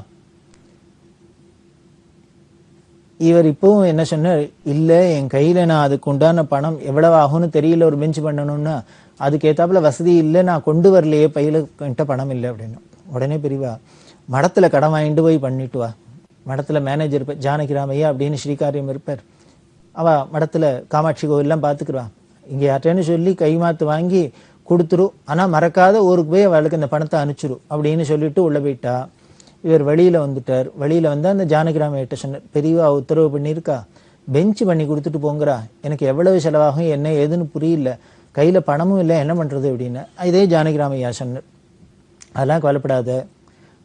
இவர் இப்பவும் என்ன சொன்னார், இல்லை என் கையில் நான் அதுக்கு உண்டான பணம் எவ்வளவு ஆகும்னு தெரியல, ஒரு பெஞ்சு பண்ணணும்னா அதுக்கு ஏத்தாப்புல வசதி இல்லை, நான் கொண்டு வரலையே, பையில என்கிட்ட பணம் இல்லை அப்படின்னு. உடனே பெரியவா, மடத்தில் கடன் வாங்கிட்டு போய் பண்ணிட்டு வா. மடத்தில் மேனேஜர் இருப்பார், ஜானகிராமையா அப்படின்னு ஸ்ரீகாரியம் இருப்பார். அவள் மடத்தில் காமாட்சி கோவில்லாம் பார்த்துக்குறா. இங்கே யார்ட்டேன்னு சொல்லி கைமாத்து வாங்கி கொடுத்துரு, ஆனால் மறக்காத ஊருக்கு போய் அவளுக்கு இந்த பணத்தை அனுப்பிச்சிரு அப்படின்னு சொல்லிட்டு உள்ளே போயிட்டா. இவர் வெளியில் வந்துட்டார். வெளியில் வந்து அந்த ஜானகிராமையிட்ட சொன்னார், பெரியவா உத்தரவு பண்ணியிருக்கா, பெஞ்சு பண்ணி கொடுத்துட்டு போங்கிறா, எனக்கு எவ்வளவு செலவாகும் என்ன ஏதுன்னு புரியல, கையில் பணமும் இல்லை, என்ன பண்ணுறது அப்படின்னு. இதே ஜானகிராமையா சொன்னார், அதெல்லாம் கவலைப்படாத,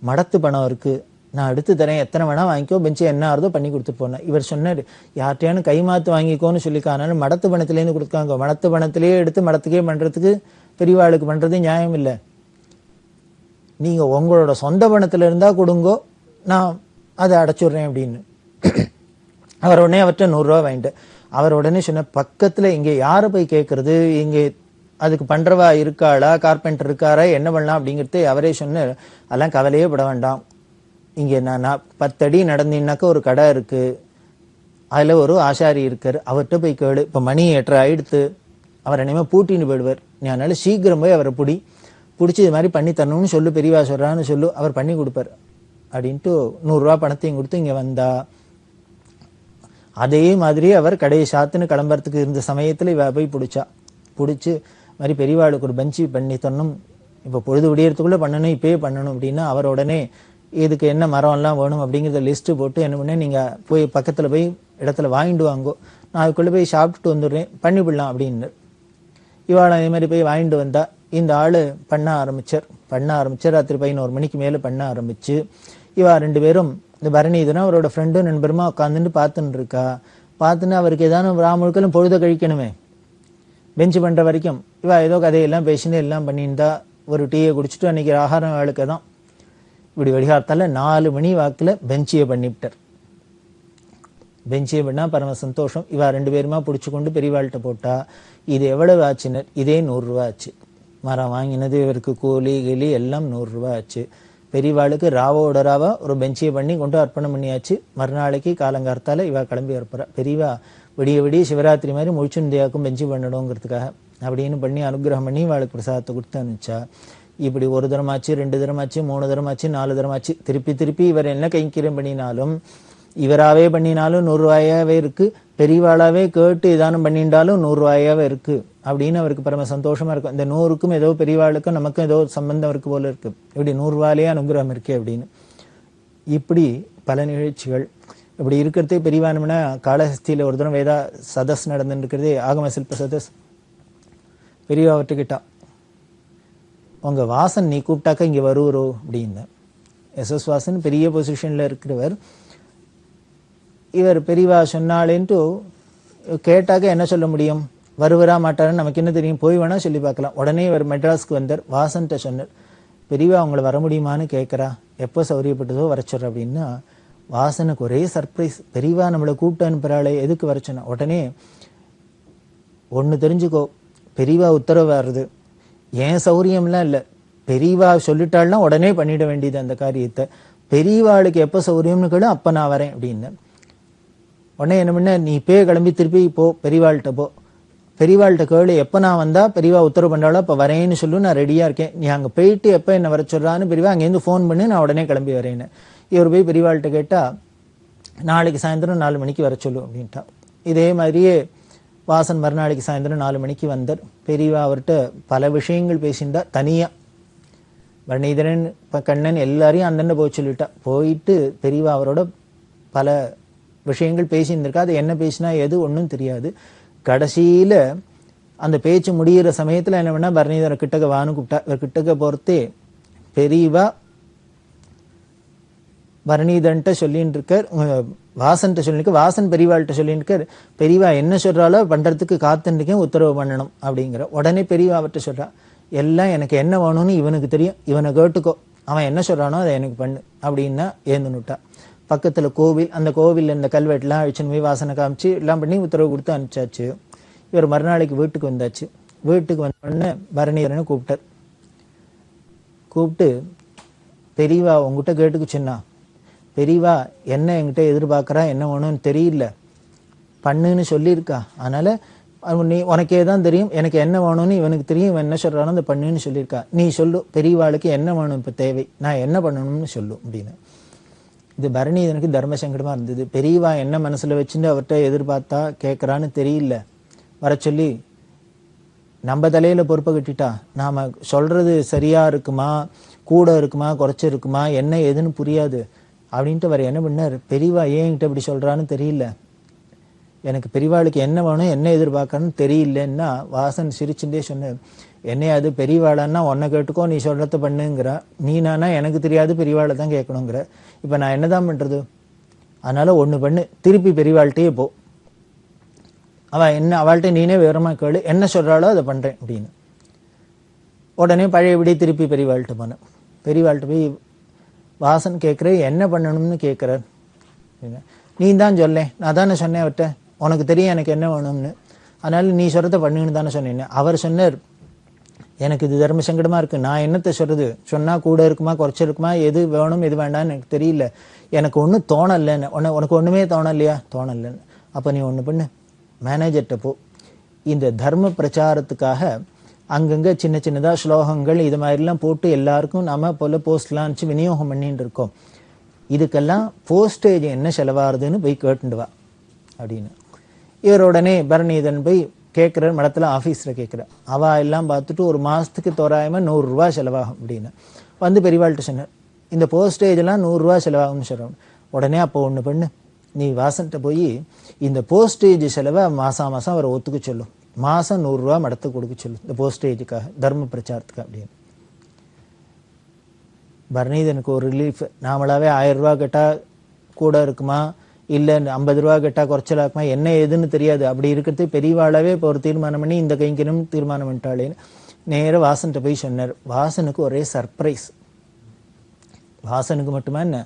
மடத்து பணம் இருக்குது, நான் எடுத்து தரேன், எத்தனை வேணா வாங்கிக்கோ, பெஞ்சு என்ன ஆறுதோ பண்ணி கொடுத்துட்டு போனேன். இவர் சொன்னார், யார்ட்டையானு கைமாத்து வாங்கிக்கோன்னு சொல்லிக்கானாலும் மடத்து பணத்துலேருந்து கொடுத்தாங்க, மடத்து பணத்திலேயே எடுத்து மடத்துக்கே பண்ணுறதுக்கு பெரியவாளுக்கு பண்ணுறது நியாயம் இல்லை, நீங்கள் உங்களோட சொந்த பணத்தில் இருந்தால் கொடுங்கோ, நான் அதை அடைச்சிடுறேன் அப்படின்னு. அவர் உடனே அவர்கிட்ட 100 ரூபா வாங்கிட்டு அவர் உடனே சொன்ன, பக்கத்தில் இங்கே யாரை போய் கேட்கறது, இங்கே அதுக்கு பண்ணுறவா இருக்காளா, கார்பெண்டர் இருக்காரா, என்ன பண்ணலாம் அப்படிங்கிறது அவரே சொன்னார். அதெல்லாம் கவலையே பட வேண்டாம், இங்கே நான் 10 அடி நடந்தீங்கன்னாக்கா ஒரு கடை இருக்குது, அதில் ஒரு ஆசாரி இருக்கார், அவர்கிட்ட போய் கேளு, இப்போ மணி 8:30 ஆயிடுத்து, அவர் என்னமே பூட்டின்னு போயிடுவார், நீ அதனால சீக்கிரம் போய் அவரை பிடிச்சி இது மாதிரி பண்ணி தரணும்னு சொல்லு, பெரியவா சொல்கிறான்னு சொல்லு, அவர் பண்ணி கொடுப்பார் அப்படின்ட்டு 100 ரூபா பணத்தையும் கொடுத்து இங்கே வந்தா. அதே மாதிரி அவர் கடையை சாத்துன்னு கிளம்புறதுக்கு இருந்த சமயத்தில் இவ போய் பிடிச்சி மாதிரி பெரியவாளுக்கு ஒரு பெஞ்சு பண்ணி தரணும், இப்போ பொழுது விடியறதுக்குள்ளே பண்ணணும், இப்பயே பண்ணணும் அப்படின்னா அவர் உடனே இதுக்கு என்ன மரம்லாம் வேணும் அப்படிங்கிறத லிஸ்ட்டு போட்டு என்ன பண்ணேன், நீங்கள் போய் பக்கத்தில் போய் இடத்துல வாங்கிட்டு வாங்கோ, நான் அதுக்குள்ளே போய் சாப்பிட்டுட்டு வந்துடுறேன், பண்ணிவிடலாம் அப்படின்னு. இவாள் அதே மாதிரி போய் வாங்கிட்டு வந்தா. இந்த ஆள் பண்ண ஆரம்பிச்சார். ராத்திரி 11 மணிக்கு மேலே பண்ண ஆரம்பிச்சு இவா 2 பேரும் இந்த பரணிதுனா அவரோட ஃப்ரெண்டும் நண்பருமா உட்காந்துட்டு பார்த்துன்னு இருக்கா. பார்த்துன்னு அவருக்கு ஏதாவது ராமுழுக்கலும் பொழுத கழிக்கணுமே, பெஞ்சு பண்ணுற வரைக்கும் இவா ஏதோ கதையெல்லாம் பேசினு எல்லாம் பண்ணியிருந்தா. ஒரு டீயை குடிச்சிட்டு அன்றைக்கி ஆகாரம் ஆளுக்கு தான் இப்படி வெடிகாரத்தால் 4 மணி வாக்கில் பெஞ்சியை பண்ணிவிட்டார். பெஞ்சியை பண்ணால் பரம சந்தோஷம். இவா 2 பேருமா பிடிச்சி கொண்டு பெரியவாள்கிட்ட போட்டா. இது எவ்வளவு ஆச்சுனர், இதே 100 ரூபா ஆச்சு. மரம் வாங்கினது இவருக்கு கூலி கிளி எல்லாம் 100 ரூபா ஆச்சு. பெரியவாளுக்கு ராவோட ராவா ஒரு பெஞ்சியை பண்ணி கொண்டு அர்ப்பணம் பண்ணியாச்சு. மறுநாளைக்கு காலங்கார்த்தால இவா கிளம்பி வரப்போறா. பெரியவா விடிய சிவராத்திரி மாதிரி முழிச்சுந்தியாக்கும் பெஞ்சு பண்ணணுங்கிறதுக்காக அப்படின்னு பண்ணி அனுகிரகம் பண்ணி இவாளுக்கு பிரசாதத்தை கொடுத்து அனுப்பிச்சா. இப்படி 1 தரமாச்சு, 2 தரமாச்சு, 3 தரமாச்சு, 4 தரமாச்சு. திருப்பி இவர் என்ன கைங்கரியம் பண்ணினாலும், இவராகவே பண்ணினாலும் 100 ரூபாயாவே இருக்கு, பெரியவாளாவே கேட்டு இதானம் பண்ணிட்டாலும் 100 ரூபாயாவே இருக்கு அப்படின்னு அவருக்கு பரம சந்தோஷமா இருக்கும். இந்த 100க்கும் ஏதோ பெரியவாளுக்கும் நமக்கும் ஏதோ சம்பந்தம் இருக்கு போல இருக்கு, இப்படி 100 ரூபாயிலேயே அனுகிரகம் இருக்கே அப்படின்னு. இப்படி பல நிகழ்ச்சிகள் இப்படி இருக்கிறதே பெரியவானம்னா. காளஹஸ்தியில் ஒரு தரம் வேதா சதஸ் நடந்துட்டு இருக்கிறதே, ஆகம சில்ப சதஸ். பெரியவா அவர்கிட்ட உங்க வாசன் நீ கூப்பிட்டாக்க இங்கே வருவரோ அப்படின்னு. எஸ் வாசன் பெரிய பொசிஷன்ல இருக்கிறவர். இவர் பெரியவா சொன்னாலேன்ட்டு கேட்டாக்க என்ன சொல்ல முடியும், வருவரா மாட்டாருன்னு நமக்கு என்ன தெரியும், போய் வேணா சொல்லி பார்க்கலாம். உடனே இவர் மெட்ராஸ்க்கு வந்தார். வாசன்ட்ட சொன்னார், பெரியவா அவங்கள வர முடியுமான்னு கேட்குறா, எப்போ சௌரியப்பட்டதோ வரச்சொல்ற அப்படின்னா. வாசனுக்கு ஒரே சர்ப்ரைஸ், பெரியவா நம்மளை கூப்பிட்டு அனுப்புறாளே எதுக்கு வரச்சோன்னா. உடனே ஒன்று தெரிஞ்சுக்கோ, பெரியவா உத்தரவு வருது, ஏன் சௌரியம்லாம் இல்லை, பெரியவா சொல்லிட்டாள்னா உடனே பண்ணிட வேண்டியது அந்த காரியத்தை. பெரியவாளுக்கு எப்போ சௌரியம்னு கேளு, அப்போ நான் வரேன் அப்படின்னு. உடனே என்ன பண்ண, நீ இப்பயே கிளம்பி திருப்பி போ, பெரியவாள்கிட்ட போ, பெரியவாள்கிட்ட கேளு, எப்போ நான் வந்தால் பெரியவா உத்தரவு பண்ணுறாளோ அப்போ வரேன்னு சொல்லு, நான் ரெடியாக இருக்கேன், நீ அங்கே போயிட்டு எப்போ என்ன வர சொல்கிறான்னு பெரியவா அங்கேருந்து ஃபோன் பண்ணி நான் உடனே கிளம்பி வரேன்னு. இவர் போய் பெரியவாள்கிட்ட கேட்டால் நாளைக்கு சாயந்தரம் 4 மணிக்கு வர சொல்லு அப்படின்ட்டா. இதே மாதிரியே வாசன் மறுநாளைக்கு சாயந்தரம் 4 மணிக்கு வந்தார். பெரியவா அவர்கிட்ட பல விஷயங்கள் பேசியிருந்தா. தனியா பரணிதரன் கண்ணன் எல்லாரையும் அந்தண்ட போய் சொல்லிட்டா. போயிட்டு பெரியவா அவரோட பல விஷயங்கள் பேசியிருந்திருக்கா. அது என்ன பேசினா எது ஒன்றும் தெரியாது. கடைசியில அந்த பேச்சு முடிகிற சமயத்துல என்ன பண்ணா, பரணிதர கிட்டக்க வான்னு கூப்பிட்டா. இவர் கிட்டக்க போறதே பெரியவா பரணிதன்ட்ட சொல்லிட்டு இருக்கார், வாசன்ட்ட சொல்லிருக்கு. வாசன் பெரியவாள்கிட்ட சொல்லிட்டு இருக்கார், பெரியவா என்ன சொல்றாலோ பண்றதுக்கு காத்துருக்கேன், உத்தரவு பண்ணணும் அப்படிங்கிற. உடனே பெரியவா அவர்கிட்ட சொல்றா, எல்லாம் எனக்கு என்ன வேணும்னு இவனுக்கு தெரியும், இவனை கேட்டுக்கோ, அவன் என்ன சொல்றானோ அதை எனக்கு பண்ணு அப்படின்னா ஏந்துனுட்டா. பக்கத்துல கோவில், அந்த கோவில் இந்த கல்வெட்டுலாம் அழிச்சுன்னு போய் வாசனை காமிச்சு எல்லாம் பண்ணி உத்தரவு கொடுத்து அனுப்பிச்சாச்சு. இவர் மறுநாளைக்கு வீட்டுக்கு வந்தாச்சு. வீட்டுக்கு வந்தோடனே பரணிதரனை கூப்பிட்டார். கூப்பிட்டு, பெரியவா உங்ககிட்ட கேட்டுக்குச்சுன்னா, பெரியவா என்ன என்கிட்ட எதிர்பார்க்கறா, என்ன வேணும்னு தெரியல, பண்ணுன்னு சொல்லியிருக்கா. அதனால நீ உனக்கே தான் தெரியும், எனக்கு என்ன வேணும்னு இவனுக்கு தெரியும், இவன் என்ன சொல்றானோ அந்த பண்ணுன்னு சொல்லியிருக்கா. நீ சொல்லு, பெரியவாளுக்கு என்ன வேணும் இப்ப தேவை, நான் என்ன பண்ணணும்னு சொல்லு அப்படின்னு. இது பரணிதனுக்கு தர்ம சங்கடமா இருந்தது. பெரியவா என்ன மனசுல வச்சுட்டு அவர்கிட்ட எதிர்பார்த்தா கேட்கறான்னு தெரியல. வர சொல்லி நம்ம தலையில பொறுப்பை கட்டிட்டா, நாம சொல்றது சரியா இருக்குமா, கூட இருக்குமா, குறைச்சு இருக்குமா, என்ன ஏதுன்னு புரியாது அப்படின்ட்டு அவர் என்ன பண்ணார், பெரியவா ஏன் என்கிட்ட இப்படி சொல்றான்னு தெரியல, எனக்கு பெரியவாளுக்கு என்ன வேணும் என்ன எதிர்பார்க்கணும்னு தெரியலன்னா வாசன் சிரிச்சுட்டே சொன்னார், என்னைய அது பெரியவாளான்னா உன்னை கேட்டுக்கோ, நீ சொல்றத பண்ணுங்கிற, நீ நானா எனக்கு தெரியாது பெரியவாளை தான் கேட்கணுங்கிற, இப்ப நான் என்னதான் பண்றது, அதனால ஒண்ணு பண்ணு, திருப்பி பெரியவாள்கிட்டயே போ, அவள்கிட்ட நீனே விவரமா கேளு, என்ன சொல்றாளோ அதை பண்றேன் அப்படின்னு. உடனே பழையபடி திருப்பி பெரியவாள்கிட்ட போனேன். பெரியவாள்கிட்ட போய் வாசன் கேட்குற என்ன பண்ணணும்னு கேட்குறார். நீ தான் சொல்ல, நான் தானே சொன்னேன் அவர்கிட்ட, உனக்கு தெரியும் எனக்கு என்ன வேணும்னு, அதனால நீ சொல்றத பண்ணுன்னு தானே சொன்னேன். அவர் சொன்னார், எனக்கு இது தர்ம சங்கடமா இருக்கு, நான் என்னத்தை சொல்றது, சொன்னா கூட இருக்குமா குறைச்சிருக்குமா, எது வேணும் எது வேண்டாம்னு எனக்கு தெரியல, எனக்கு ஒன்றும் தோணலைன்னு. உனக்கு ஒண்ணுமே தோணலையா, தோணலைன்னு. அப்ப நீ ஒண்ணு பண்ணு, மேனேஜர்கிட்ட போ, இந்த தர்ம பிரச்சாரத்துக்காக அங்கங்க சின்ன சின்னதா ஸ்லோகங்கள் இது மாதிரிலாம் போட்டு எல்லாருக்கும் நாம போல போஸ்ட்லாம் அனுப்பிச்சு விநியோகம் பண்ணிட்டு இருக்கோம், இதுக்கெல்லாம் போஸ்டேஜ் என்ன செலவாகுதுன்னு போய் கேட்டுண்டு வா அப்படின்னு. இவர் உடனே பரணிதன் போய் கேட்குற மடத்துல ஆஃபீஸில் கேட்குற, அவா எல்லாம் பார்த்துட்டு ஒரு மாதத்துக்கு தோராயமாக 100 ரூபா செலவாகும் அப்படின்னு. வந்து பெரியவாள்கிட்ட சொன்னார், இந்த போஸ்டேஜ் எல்லாம் 100 ரூபா செலவாகும்னு சொல்கிறோம். உடனே அப்போ ஒன்று பண்ணு, நீ வாசன்ட்ட போய் இந்த போஸ்டேஜ் செலவை மாதம் அவரை ஒத்துக்க சொல்லும், மாதம் 100 ரூபா மடத்துக்கு கொடுக்க சொல்லு இந்த போஸ்டேஜுக்காக தர்ம பிரச்சாரத்துக்கு அப்படின்னு. பரணிதனுக்கு ஒரு ரிலீஃப், நாமளாவே 1000 ரூபா கேட்டால் கூட இருக்குமா, இல்லை 50 ரூபா கேட்டால் குறைச்சலா இருக்குமா, என்ன ஏதுன்னு தெரியாது. அப்படி இருக்கிறது பெரியவாளாவே இப்போ ஒரு தீர்மானம் பண்ணி இந்த கைங்கனும் தீர்மானம் பண்ணிட்டாளேன்னு நேராக வாசன்கிட்ட போய் சொன்னார். வாசனுக்கு ஒரே சர்ப்ரைஸ். வாசனுக்கு மட்டுமா என்ன,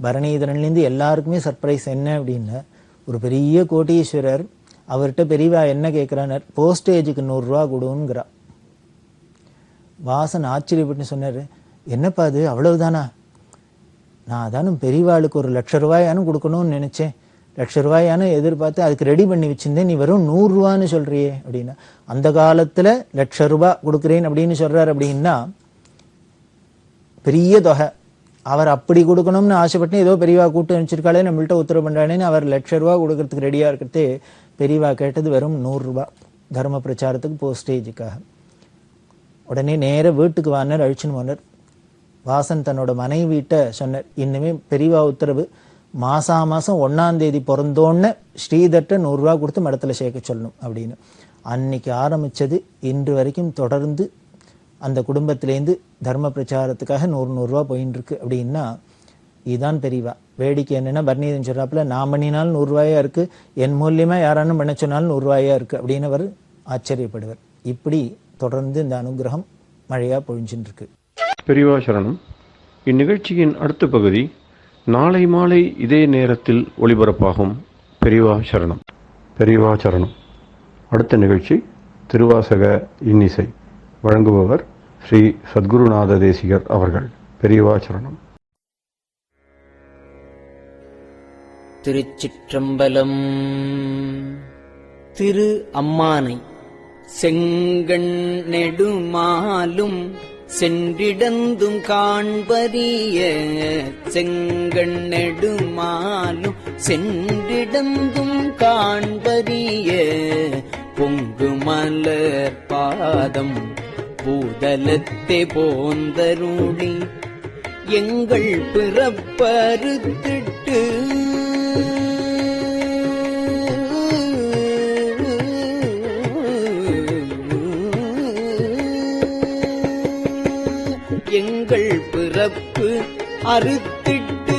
பரணிதரன்லேருந்து எல்லாருக்குமே சர்ப்ரைஸ். என்ன அப்படின்னா, ஒரு பெரிய கோட்டீஸ்வரர் அவர்கிட்ட பெரியவா என்ன கேட்குறானர், போஸ்டேஜுக்கு 100 ரூபா கொடுங்கிறா. வாசன் ஆச்சரியப்பட்டு சொன்னார், என்னப்பா அது அவ்வளவுதானா, நான் அதானும் பெரியவாளுக்கு 1,00,000 ரூபாயானு கொடுக்கணும்னு நினைச்சேன், 1,00,000 ரூபாயானு எதிர்பார்த்து அதுக்கு ரெடி பண்ணி வச்சிருந்தேன், நீ வெறும் 100 ரூபான்னு சொல்றியே அப்படின்னா. அந்த காலத்துல 1,00,000 ரூபாய் கொடுக்குறேன் அப்படின்னு சொல்றாரு அப்படின்னா பெரிய தொகை. அவர் அப்படி கொடுக்கணும்னு ஆசைப்பட்டு ஏதோ பெரியவா கூட்டு அனுப்பிச்சிருக்காளே நம்மள்ட்ட உத்தரவு பண்றானேன்னு அவர் 1,00,000 ரூபாய் கொடுக்கறதுக்கு ரெடியா இருக்கிறது. பெரியவா கேட்டது வெறும் 100 ரூபாய் தர்ம பிரச்சாரத்துக்கு போஸ்டேஜுக்காக. உடனே நேர வீட்டுக்கு வானர் அழிச்சுன்னு போனார். வாசன் தன்னோட மனைவிட்ட சொன்னார், இன்னுமே பெரியவா உத்தரவு, மாசம் 1ஆம் தேதி பிறந்தோன்னு ஸ்ரீதர்ட்ட 100 ரூபா கொடுத்து மடத்துல சேர்க்க சொல்லணும் அப்படின்னு. அன்னைக்கு ஆரம்பிச்சது இன்று வரைக்கும் தொடர்ந்து அந்த குடும்பத்திலேருந்து தர்ம பிரச்சாரத்துக்காக 100 ரூபா போயின்னு இருக்கு அப்படின்னா இதுதான் பெரியவா. வேடிக்கை என்னன்னா, பரணிதன் சொல்றாப்புல, நான் பண்ணினாலும் 100 ரூபாயா இருக்கு, என் மூலியமா யாரானும் பண்ண சொன்னாலும் 100 ரூபாயா இருக்கு அப்படின்னு அவர் ஆச்சரியப்படுவார். இப்படி தொடர்ந்து இந்த அனுகிரகம் மழையா பொழிஞ்சுட்டு இருக்கு. பெரியவா சரணம். இந்நிகழ்ச்சியின் அடுத்த பகுதி நாளை மாலை இதே நேரத்தில் ஒளிபரப்பாகும். பெரியவா சரணம். பெரியவா சரணம். அடுத்த நிகழ்ச்சி திருவாசக இன்னிசை. வழங்குபவர் ஸ்ரீ சத்குருநாத தேசிகர் அவர்கள். பெரியவா சரணம். திருச்சிற்றம்பலம். திரு அம்மானை செங்கண் நெடுமாலும் சென்றிடந்தும் காண்பரிய, செங்கண் நெடுமாலும் சென்றிடந்தும் காண்பரிய, பொங்கு மலர் பாதம் பூதலத்தே போந்தருளி எங்கள் பிறப்பறுத்திட்டு எங்கள் பிறப்பு அறுத்திட்டு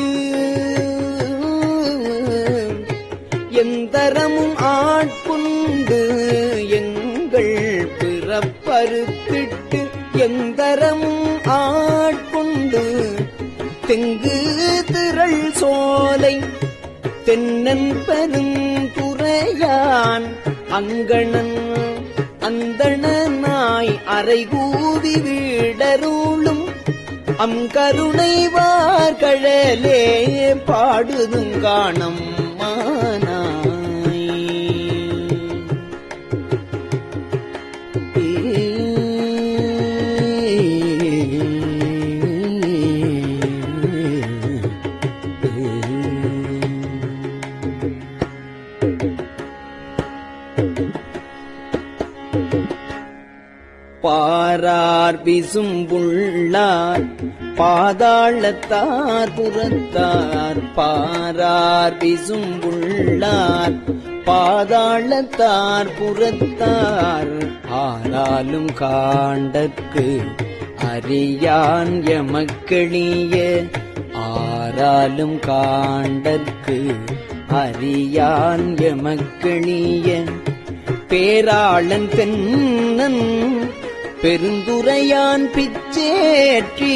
எந்தரமும் ஆட்கொண்டு எங்கள் பிறப்பறுத்திட்டு எந்தரமும் ஆட்கொண்டு தெங்கு திரள் சோலை தென்னன் பெருந்துறையான் அங்கணன் அந்தணனாய் அறைகூவி வீடருளும் அங்கருணை வார்கழலே பாடுதும் காணம் மானாய். பாரார் விசும்புள்ளார் பாதாளத்தார் புறத்தார் பாரார் விசும்புள்ளார் பாதாளத்தார் புறத்தார் ஆராலும் காண்டற்கு அறியான் எமக்களிய ஆராலும் காண்டற்கு அறியான் எமக்களிய பேராளன் தென்னன் பெருந்துரையான் பிச்சேற்றி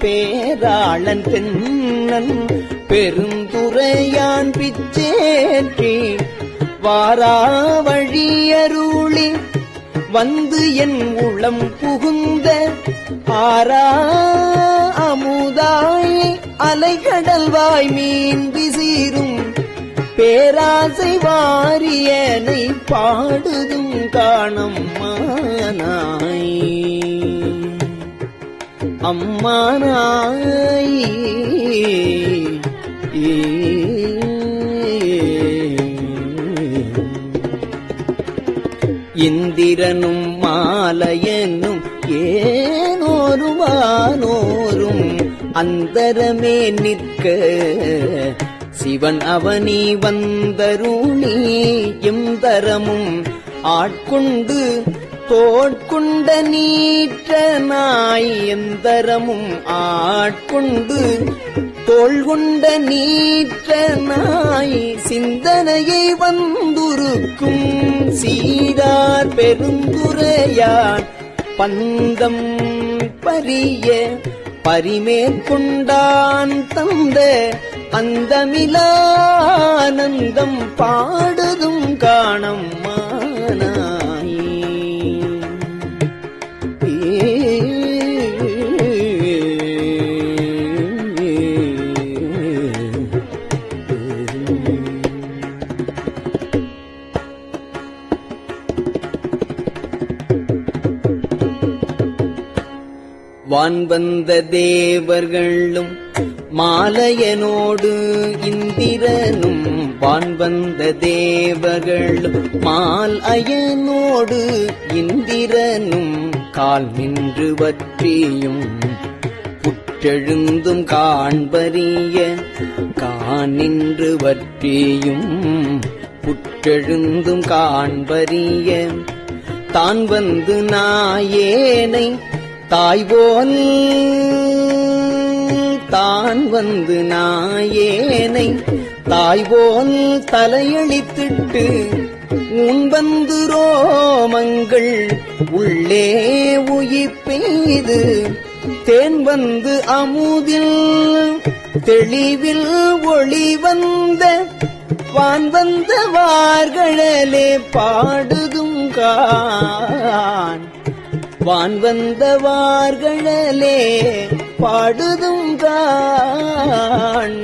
பேராளன் தென்னன் பெருந்துரையான் பிச்சேற்றி வாரா வழியருளி வந்து என் உளம் புகுந்த ஆரா அமுதாய் அலைகடல்வாய் மீன் விசீரும் பேராசை வாரியனை பாடுதும் காணம் மானாய் அம்மானாய். இந்திரனும் மாலையனும் ஏனோருவானோரும் அந்தரமே நிற்க சிவன் அவனி வந்தருளி எந்தரமும் ஆட்கொண்டு தோட்கொண்ட நீற்றனாய் எந்தரமும் ஆட்கொண்டு தோள்கொண்ட நீற்றனாய் சிந்தனையை வந்துருக்கும் சீரார் பெருந்துரையான் பந்தம் பரிய பரிமேற்கொண்டான் தந்த அந்தமிலானந்தம் பாடுதும் காணம் மானாய். வான்வந்த தேவர்களும் மாலையனோடு இந்திரனும் வான்வந்த தேவர்களும் மால் அயனோடு இந்திரனும் கால் நின்று வற்றியும் புற்றெழுந்தும் காண்பறிய காணின்று வற்றியும் புற்றெழுந்தும் காண்பறிய தான் வந்து நாயேனை தாய்போல் தான் வந்து நாயேனை தாய்போல் தலையளித்திட்டு உன்பந்து ரோமங்கள் உள்ளே உயிப்பெய்து தேன் வந்து அமுதில் தெளிவில் ஒளி வந்த வான் வந்த வார்களே பாடுதும் கான் வான் வந்தவார்களே பாடுதும் கான்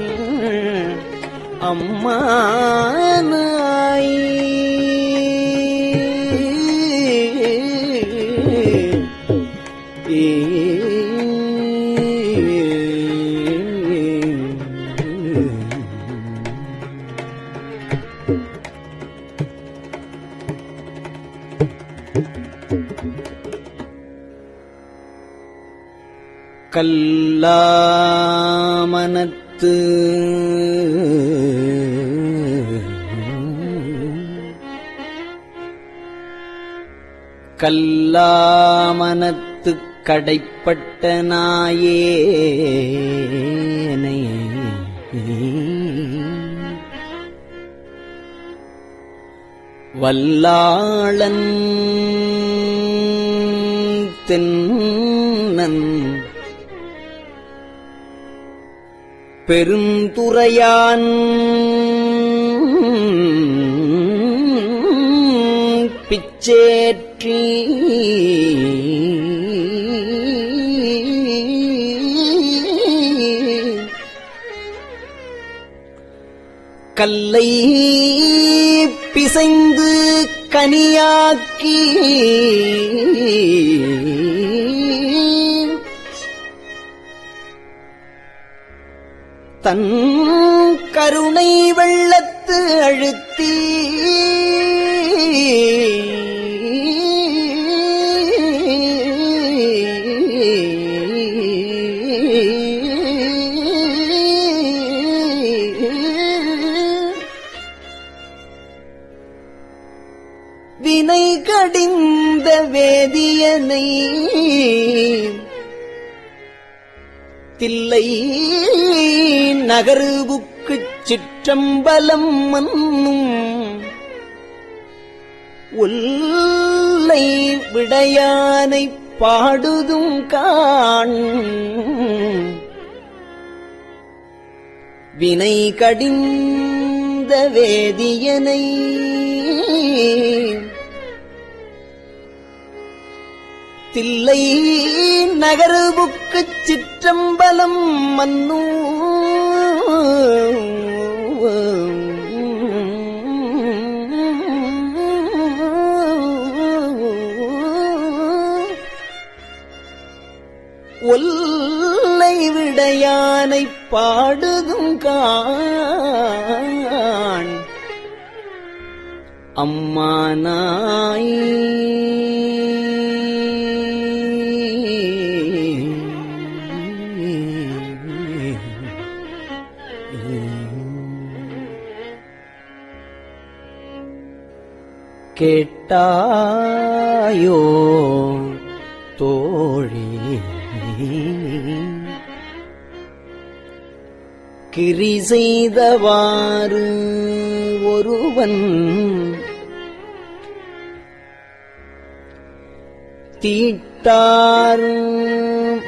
அம்மானாய். கல்லாமனத்து கல்லாமனத்துக் கடைப்பட்ட நாயேனை வல்லாளன் தென்னன் பெருந்துறையான் பிச்சேற்றி கல்லை பிசைந்து கனியாக்கி தன் கருணை வெள்ளத்து அழுத்தி வினை கடிந்த வேதியனை தில்லை நகருவுக்குச் சிற்றம்பலம் மன்னும் ஒல்லை விடையானைப் பாடுதும் காண் வினை கடிந்த வேதியனை தில்லை நகருவுக்குச் சிற்றம்பலம் மன்னு ஒல்லை விடையானைப் பாடுதும் காண் அம்மானாய் கேட்டாயோ தோழி கிரி செய்தவாறு ஒருவன் தீட்டார்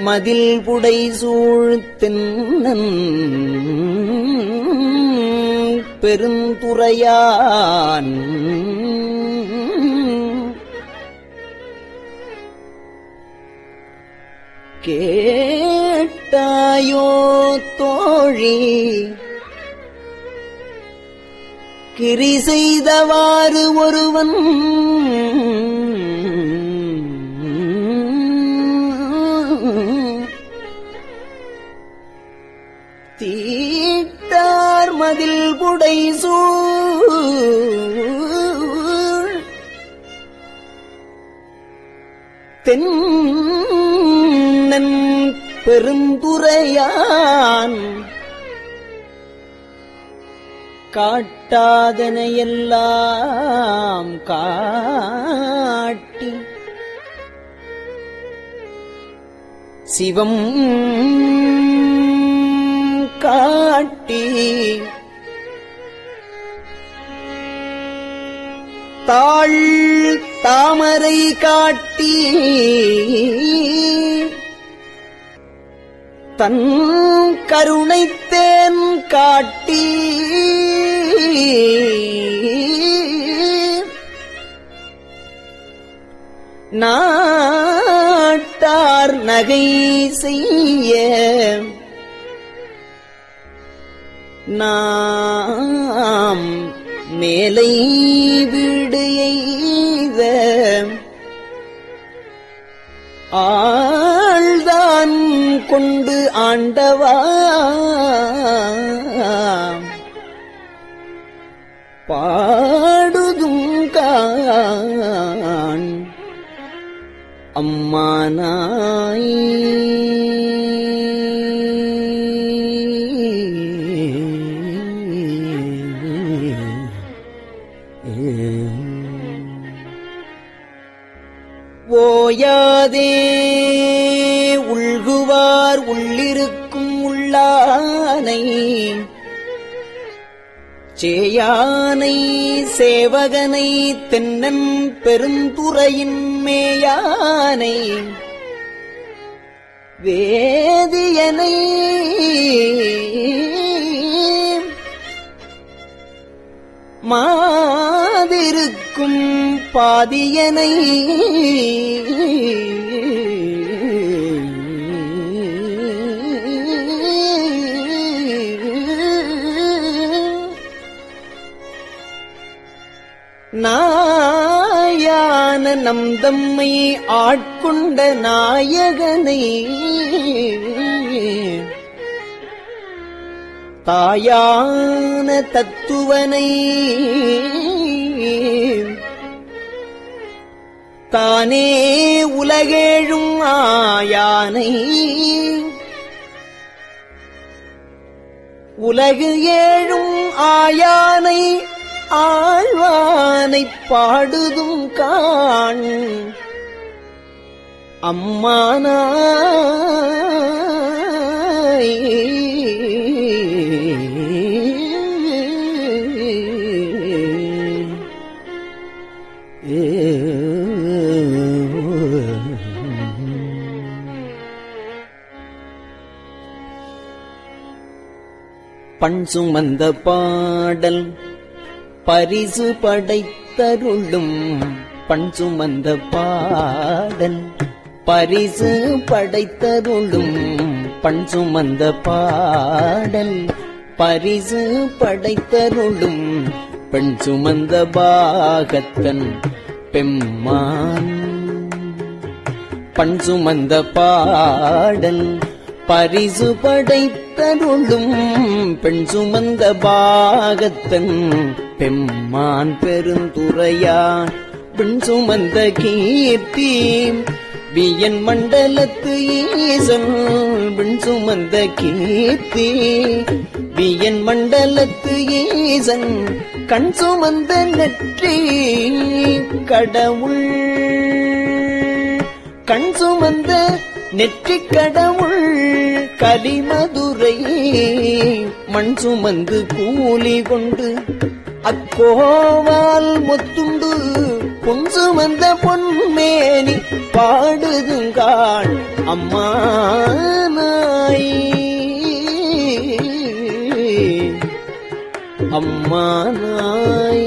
மதில் புடை சூழ்த்தென்னன் பெருந்துறையான் கேட்டாயோ தோழி கிரி செய்தவாறு ஒருவன் தீட்டார் மதில் புடை சூழ் தென்னன் பெருந்துறையான் காட்டாதனையெல்லாம் காட்டி சிவம் காட்டி தாழ் தாமரை காட்டி தன் கருணைத்தேன் காட்டி நாட்டார் நகை செய்ய நாம் மேலை வீடு எய்த ஆழ்தான் கொண்டு ஆண்டவா பாடுதும் காண் அம்மானாய் ஓயாதே உள்குவார் உள்ளிருக்கும் உள்ளானை சேயானை சேவகனை தென்னன் பெருந்துறையின் மேயானை வேதியனை மாதிருக்கும் பாதியனை நாயான நம் தம்மை ஆட்கொண்ட நாயகனை தாயான தத்துவனை தானே உலகேழும் ஆயானை உலகு ஏழும் ஆயானை ஆழ்வானைப் பாடுதும் காண் அம்மானாய் பண் சுமந்த பாடல் பரிசு படைத்தருளும் பண் சுமந்த பாடல் பரிசு படைத்தருளும் பண் சுமந்த பாடல் பரிசு படைத்தருளும் பெண் சுமந்த பாகத்தன் பெம்மான் பண் சுமந்த பாடல் பரிசு படைத்தருளும் பெண் சுமந்த பாகத்தன் பெம்மான் பெருந்துறையான் பெண் சுமந்த கீர்த்தி வியன் மண்டலத்து ஈசன் பெண் சுமந்த கீர்த்தி வியன் மண்டலத்து ஈசன் கண் சுமந்த நெற்றி கடவுள் கண் சுமந்த நெற்றி கடவுள் கலிமதுரை மண் சுமந்து கூலி கொண்டு அக்கோவால் முத்துண்டு பொன் சுமந்த பொன்மேனி பாடுதுங்காள் அம்மானாய் அம்மானாய்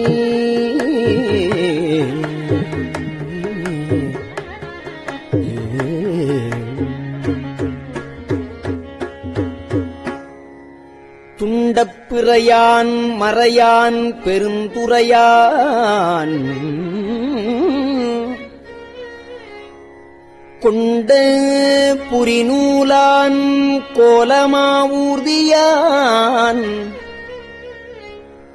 துண்டப்பிறையான் மறையான் பெருந்துறையான் கொண்ட புரிநூலான் கோலமாவூர்தியான்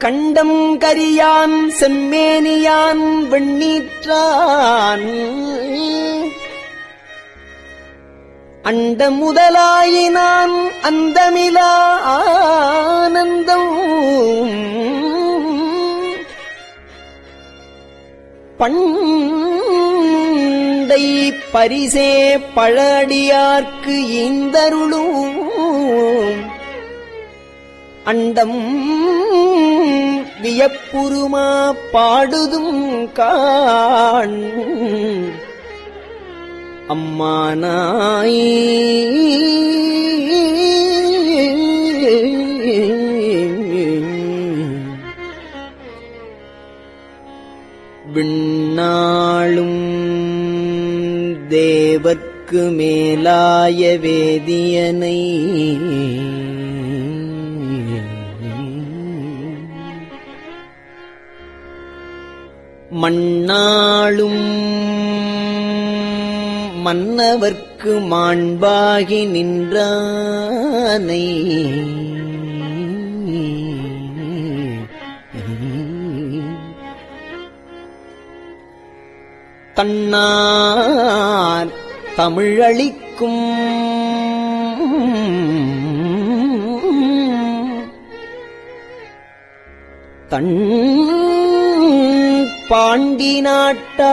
கண்டம் கரியான் செம்மேனியான் வெண்ணீற்றான் அண்ட முதலாயினான் அந்தமிலா ஆனந்தம் பண்டை பரிசே பழடியார்க்கு ஈந்தருளும் அண்டம் வியப்புருமா பாடுதும் காண் அம்மானாய் விண்ணாளும் தேவர்க்கு மேலாய வேதியனை மண்ணாளும் மன்னவர்க்கு மாண்பாகி நின்றானை தன்னார் தமிழளிக்கும் தன் பாண்டி நாட்டானை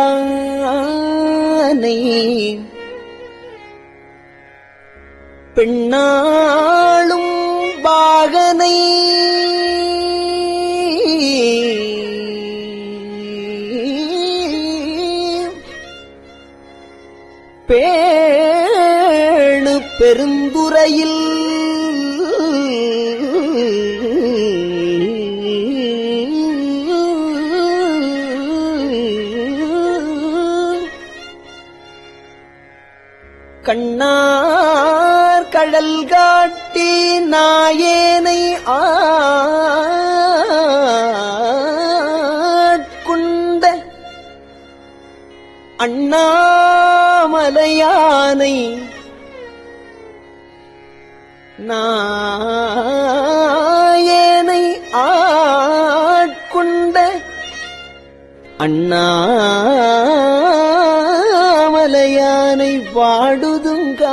பெண்ணாளும் பாகனை பேணு பெருந்துறையில் கண்ணார் கடல் காட்டி நாயேனை ஆட்கொண்ட அண்ணாமலையானை நாயேனை ஆட்கொண்ட அண்ணாமலையானை பாடுதுங்கான்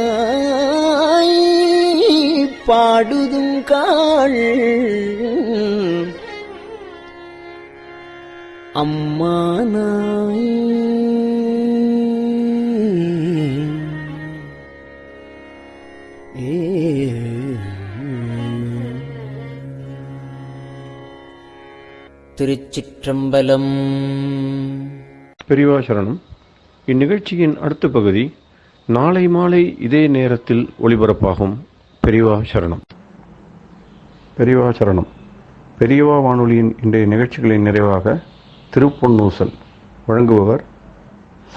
அம்மானாய் பாடுதுங்காள் அம்மானாய் திருச்சிற்றம்பலம். பெரியவா சரணம். இந்நிகழ்ச்சியின் அடுத்த பகுதி நாளை மாலை இதே நேரத்தில் ஒளிபரப்பாகும். பெரியவா சரணம். பெரியவா சரணம். பெரியவா வானொலியின் இன்றைய நிகழ்ச்சிகளின் நிறைவாக திருப்பொன்னூசல் வழங்குபவர்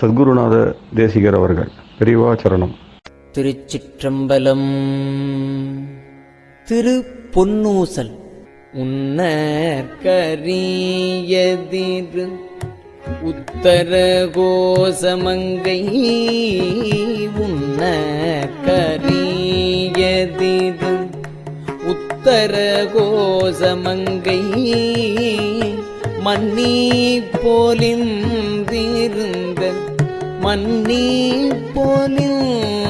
சத்குருநாத தேசிகர் அவர்கள். பெரியவா சரணம். திருச்சிற்றம்பலம். திருப்பொன்னூசல். உன்னற்கரியதிரு உத்தர கோசமங்கை உன்னற்கரியதிரு உத்தர கோசமங்கை மன்னி போலிந்திருந்த மன்னி போலிந்திருந்த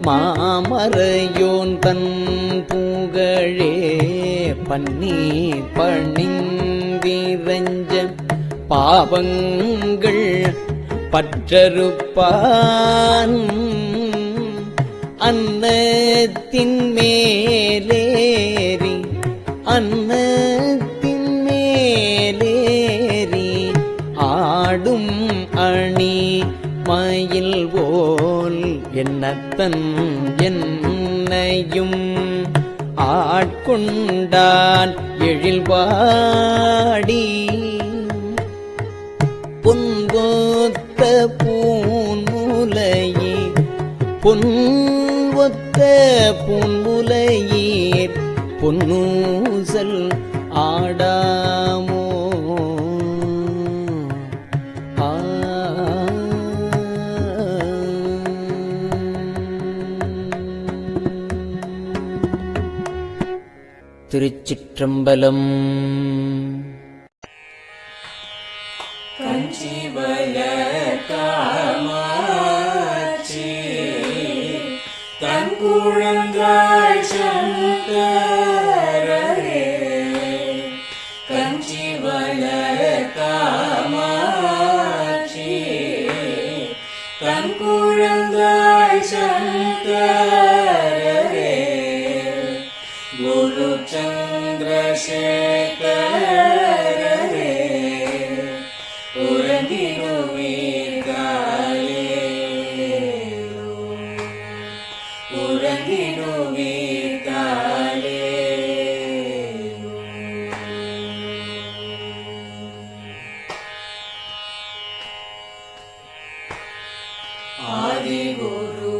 மாமரையோன் தன் புகழே பன்னி பணிந்திரஞ்ச பாவங்கள் பற்றறுப்பான் அன்னத்தின் மேலேறி அன்னத்தின் மேலேறி ஆடும் அணி மயில் போல் என்னத்தன் என்னையும் ஆட்கொண்டான் எழில்வாடி பொன்பொத்த பூன்முலையீர் பொன்பொத்த பூன்முலையீர் பொன்னூசல் ஆடாமோ திருச்சிற்றம்பலம். கஞ்சிவய காமாட்சி தன் குழந்தாய் சங்கரரே கஞ்சிவய காமாட்சி தன் குழந்தாய் சங்கரரே குரு சந்திரசேகரரே உறங்கினுவீர்காலே உறங்கினுவீர்காலே ஆதிகுரு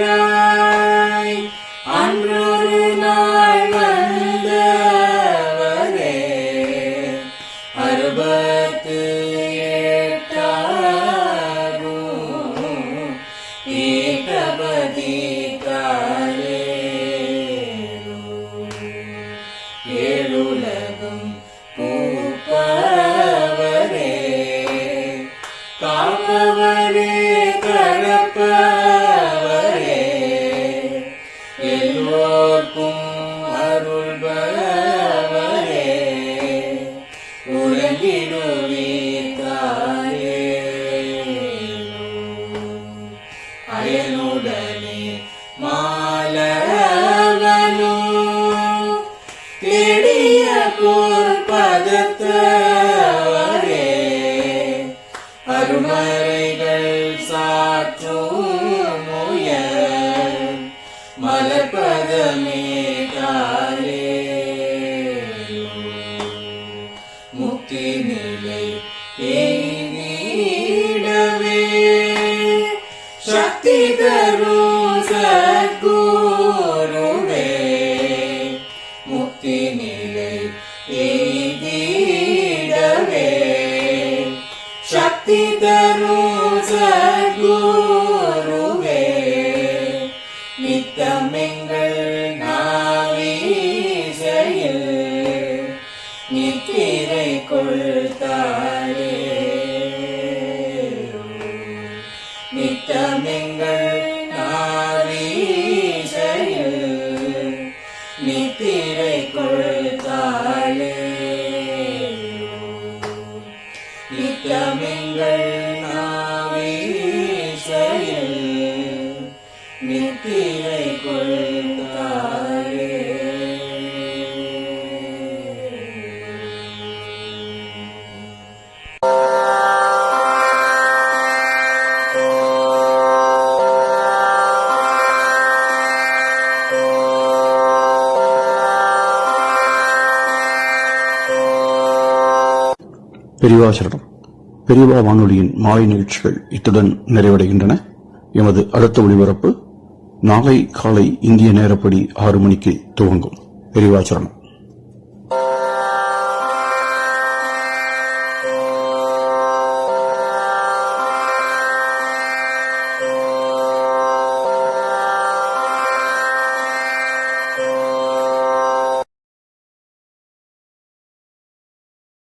சங்கரராய் அன்றொரு நாள் வந்த மாலவனோ தேடிய பொற்பதத்தவரே அருமறைகள் சாற்றும் முயல் மலர்பதமே காலே முக்தி நிலை எய்திடவே சக்தி தரும் சத்குருவே முக்தி நிலை எய்திடவே சக்தி தரும் சத்குருவே நித்தமெங்கள் நாவீசையில் நித்திரை கொள்தாளே நித்தமெங்கள் நாவீசையில் நித்திரை கொள்தாளே நித்தமெங்கள் நாவீசையில் நித்திரை கொள்தாளே. பெரியவாசரணம். பெரியவா வானொலியின் மாலை நிகழ்ச்சிகள் இத்துடன் நிறைவடைகின்றன. எமது அடுத்த ஒளிபரப்பு நாளை காலை இந்திய நேரப்படி 6 மணிக்கு துவங்கும். பெரியவாசரணம்.